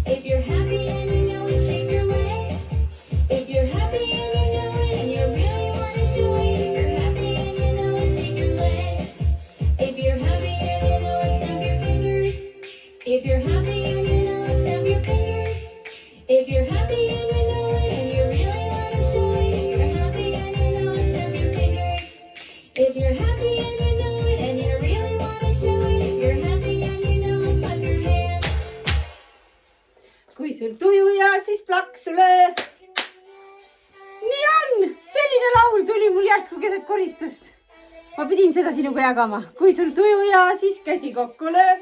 If you're happy and you know it, shake your legs. If you're happy and you know it, and you really want to show it. If you're happy and you know it, shake your legs. If you're happy and you know it, snap your fingers. If you're happy and you know it, snap your fingers. If you're happy and you know it, and you really want to show it. If you're happy and you know it, snap your fingers. If you're happy and you know it, and you really want to show it. If you're happy and you know it, clap your hands. kui sul tuju ja siis plaksule. Nii on! Selline laul tuli mul järsku keset koristust. Ma pidin seda sinuga jagama. Kui sul tuju ja siis käsi kokku löö.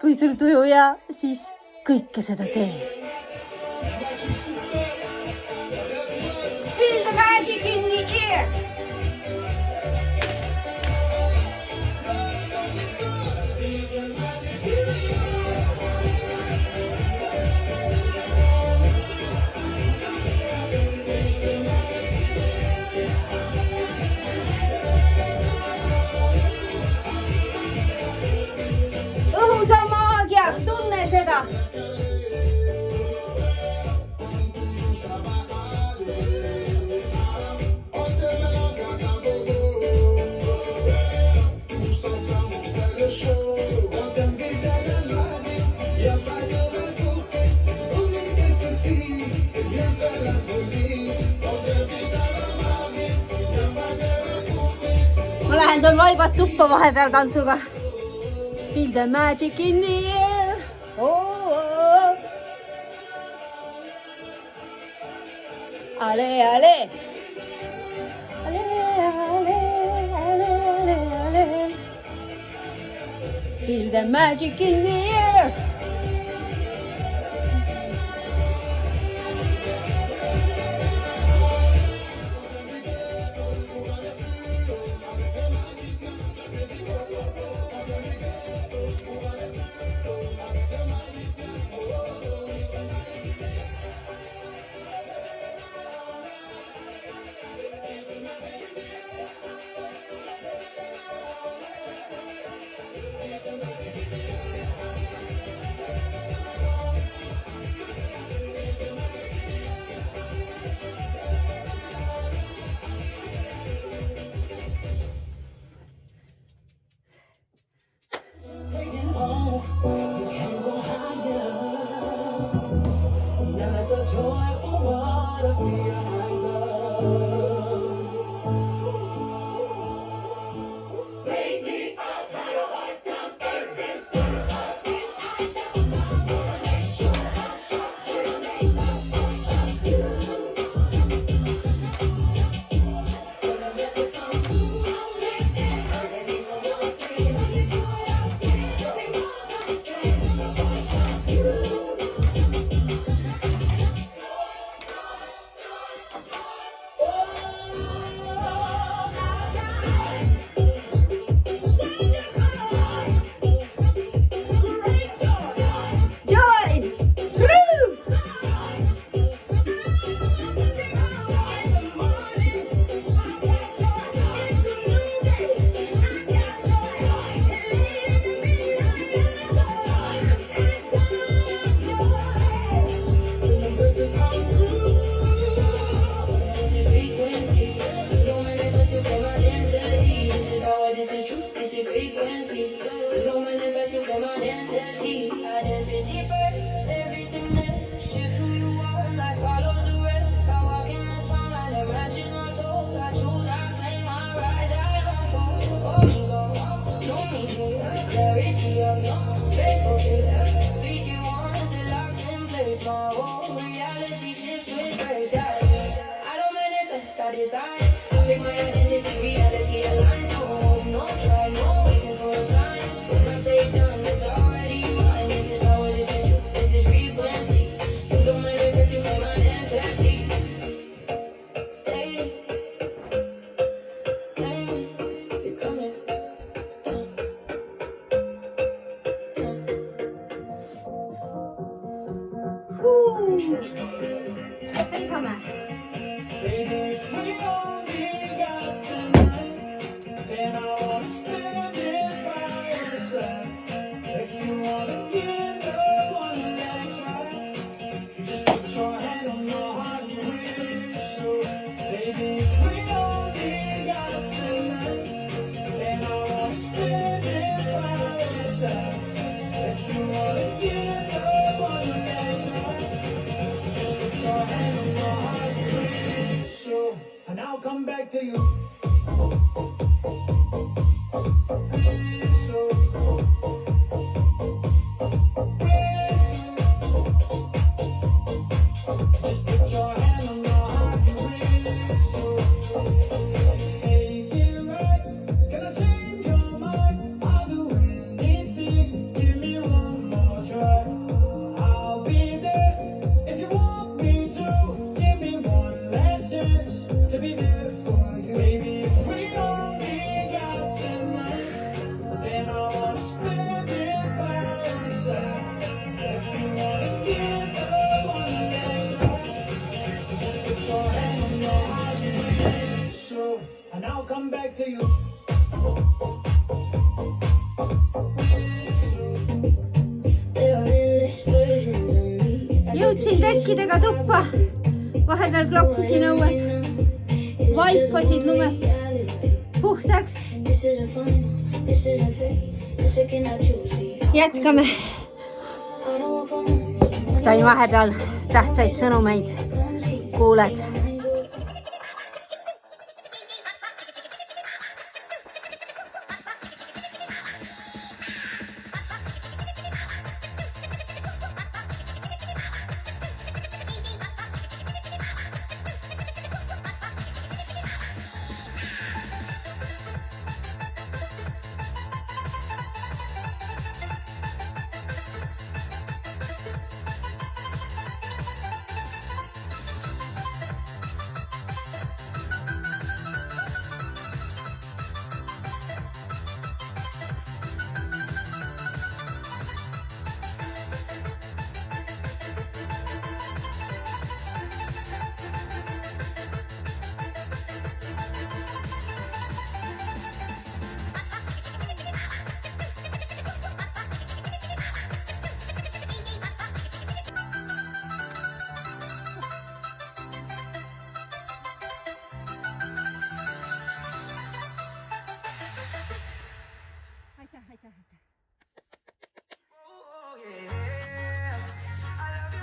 Kui sul tuju ja siis kõike seda tee. Feel the magic in the air. Õhusa maagia, tunne seda. Ma lähen toon vaibad tuppa vahepeal tantsuga. Feel the magic in the air. Oh, oh. Ale, ale. Ale, ale, ale, ale, ale. Feel the magic in the air. seisame. Baby, if we only got tonight, then I wanna spend it by your side. If you wanna give love one last try, you just put your hand on your heart and wish. So, baby, if we only got tonight, then I wanna spend it by your side. If you wanna give love one last try, just put your hand on your heart and wish. So, and I'll come back to you. Wish so. Wish so. Just put your hand on your heart and wish so. Make it right. Can I change your mind? I'll do anything. Give me one more try. I'll be there if you want me to. Give me one last chance to be there for you. Baby, if we only got tonight, then I wanna spend it by your side. If you wanna give love one last try, just put your hand on your heart and wish so, and I'll come back to you. There are endless versions of me. Jõudsin tekkidega tuppa. Vahepeal kloppusin õues. Vaipasid lumest puhtaks. This isn't final, this isn't fate. This I cannot choose. Jätkame. I don't want fun. Sain vahepeal tähtsaid sõnumeid. Kuuled.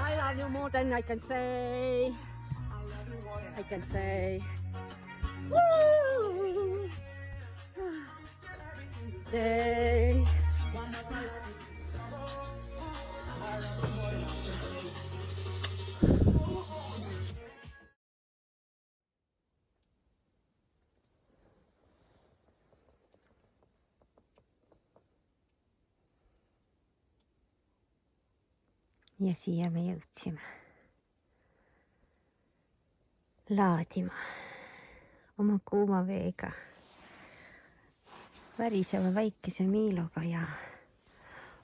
I love you more than I can say. I can say. Woo! Day. Ja siia me jõudsime laadima oma kuuma veega, väriseva väikese Miiloga ja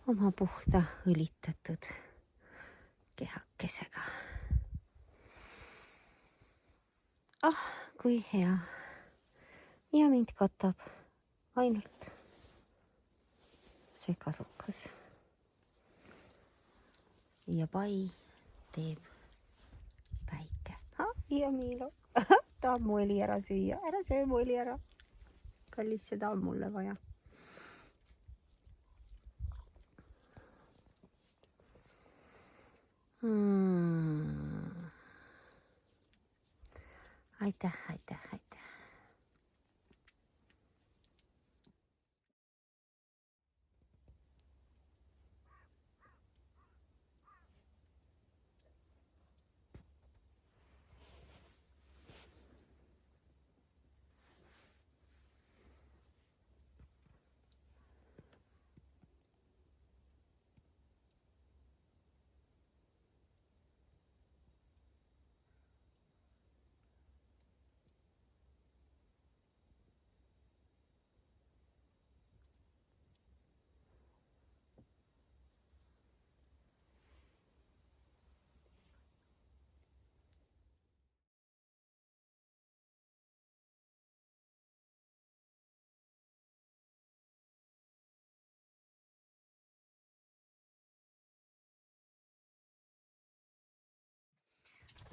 oma puhta õlitatud kehakesega. Ah, kui hea. Ja mind katab ainult see kasukas. Ja pai teeb päike. Ja Miilo tahab mu õli ära süüa. Ära söö mu õli ära. Kallis, seda on mulle vaja. Aitäh, aitäh, aitäh.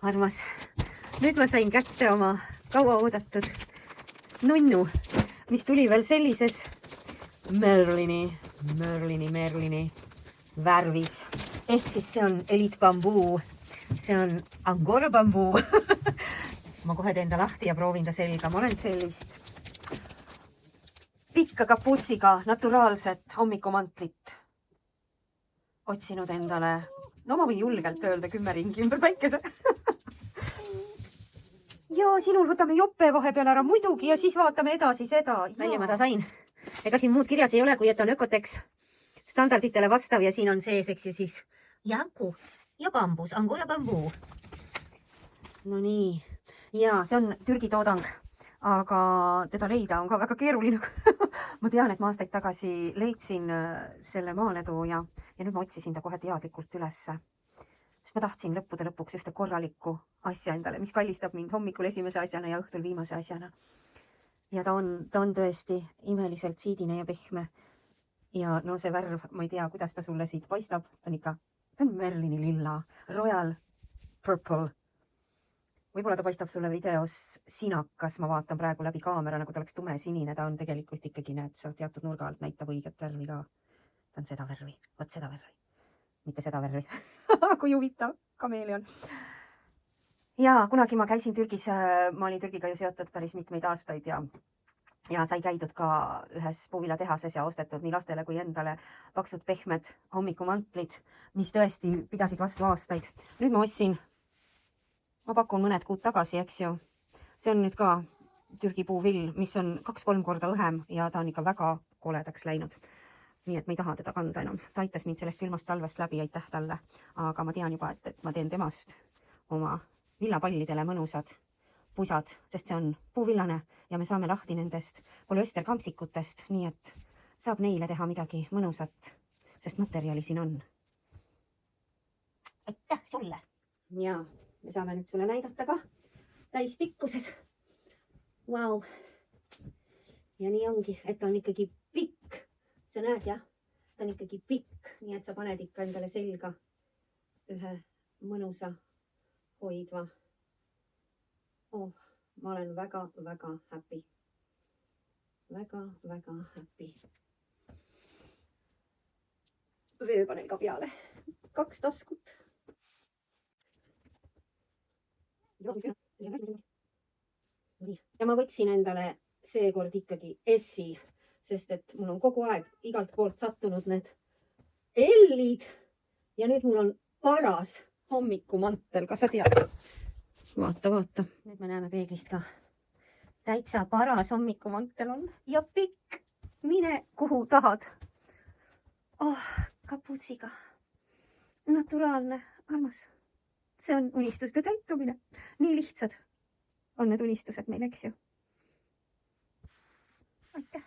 armas. Nüüd ma sain kätte oma kauaoodatud nunnu, mis tuli veel sellises Merlini värvis. Ehk siis see on Elite bambuu. See on Angora bambuu. Ma kohe teen ta lahti ja proovin ta selga. Ma olen sellist pikka kapuutsiga naturaalset hommikumantlit otsinud endale. No ma võin julgelt öelda 10 ringi ümber päikese. Ja sinul võtame jope vahepeal ära muidugi ja siis vaatame edasi seda. Välja ma ta sain. Ega siin muud kirjas ei ole, kui et on Ökotex standarditele vastav ja siin on sees, eks ju siis jänku ja bambus, Angora bambuu. No nii. Ja see on Türgi toodang, aga teda leida on ka väga keeruline. Ma tean, et ma aastaid tagasi leidsin selle maaledu ja nüüd ma otsisin ta kohe teadlikult ülesse. Sest ma tahtsin lõppude lõpuks ühte korralikku asja endale, mis kallistab mind hommikul esimese asjana ja õhtul viimase asjana. Ja ta on tõesti imeliselt siidine ja pehme. Ja no see värv, ma ei tea, kuidas ta sulle siit paistab. Ta on Merlini lilla, Royal Purple. Võib-olla ta paistab sulle videos sinakas, ma vaatan praegu läbi kaamera, nagu ta oleks tume sinine. Ta on tegelikult ikkagi, näed, sa teatud nurga alt näitab õiget värvi ka. Ta on seda värvi, võt seda värvi. Mitte seda värvi. Kui huvitav, kameeleon. Ja kunagi ma käisin Türgis, ma olin Türgiga ju seotud päris mitmeid aastaid ja sai käidud ka ühes puuvilatehases ja ostetud nii lastele kui endale paksud pehmed hommikumantlid, mis tõesti pidasid vastu aastaid. Nüüd ma ostsin, ma pakun mõned kuud tagasi, eks ju. See on nüüd ka Türgi puuvill, mis on 2-3 korda õhem ja ta on ikka väga koledaks läinud. Nii et ma ei taha teda kanda enam. Ta aitas mind sellest külmast talvest läbi, aitäh talle. Aga ma tean juba, et ma teen temast oma villapallidele mõnusad pusad, sest see on puuvillane ja me saame lahti nendest polüesterkampsikutest, nii et saab neile teha midagi mõnusat, sest materjali siin on. Aitäh sulle! Ja me saame nüüd sulle näidata ka täispikkuses. Vau! Ja nii ongi, et ta on ikkagi pikk. Sa näed, jah? Ta on ikkagi pikk, nii et sa paned ikka endale selga ühe mõnusa hoidva. Ma olen väga happy. Väga happy. Vöö panen ka peale. 2 taskut. Ja ma võtsin endale seekord ikkagi S-i, sest et mul on kogu aeg igalt poolt sattunud need L-id ja nüüd mul on paras hommikumantel, ka sa tead. Vaata. Nüüd me näeme peeglist ka. Täitsa paras hommikumantel on ja pikk. Mine kuhu tahad. Kapuutsiga. Naturaalne, armas. See on unistuste täitumine. Nii lihtsad on need unistused meil, eks ju. Aitäh.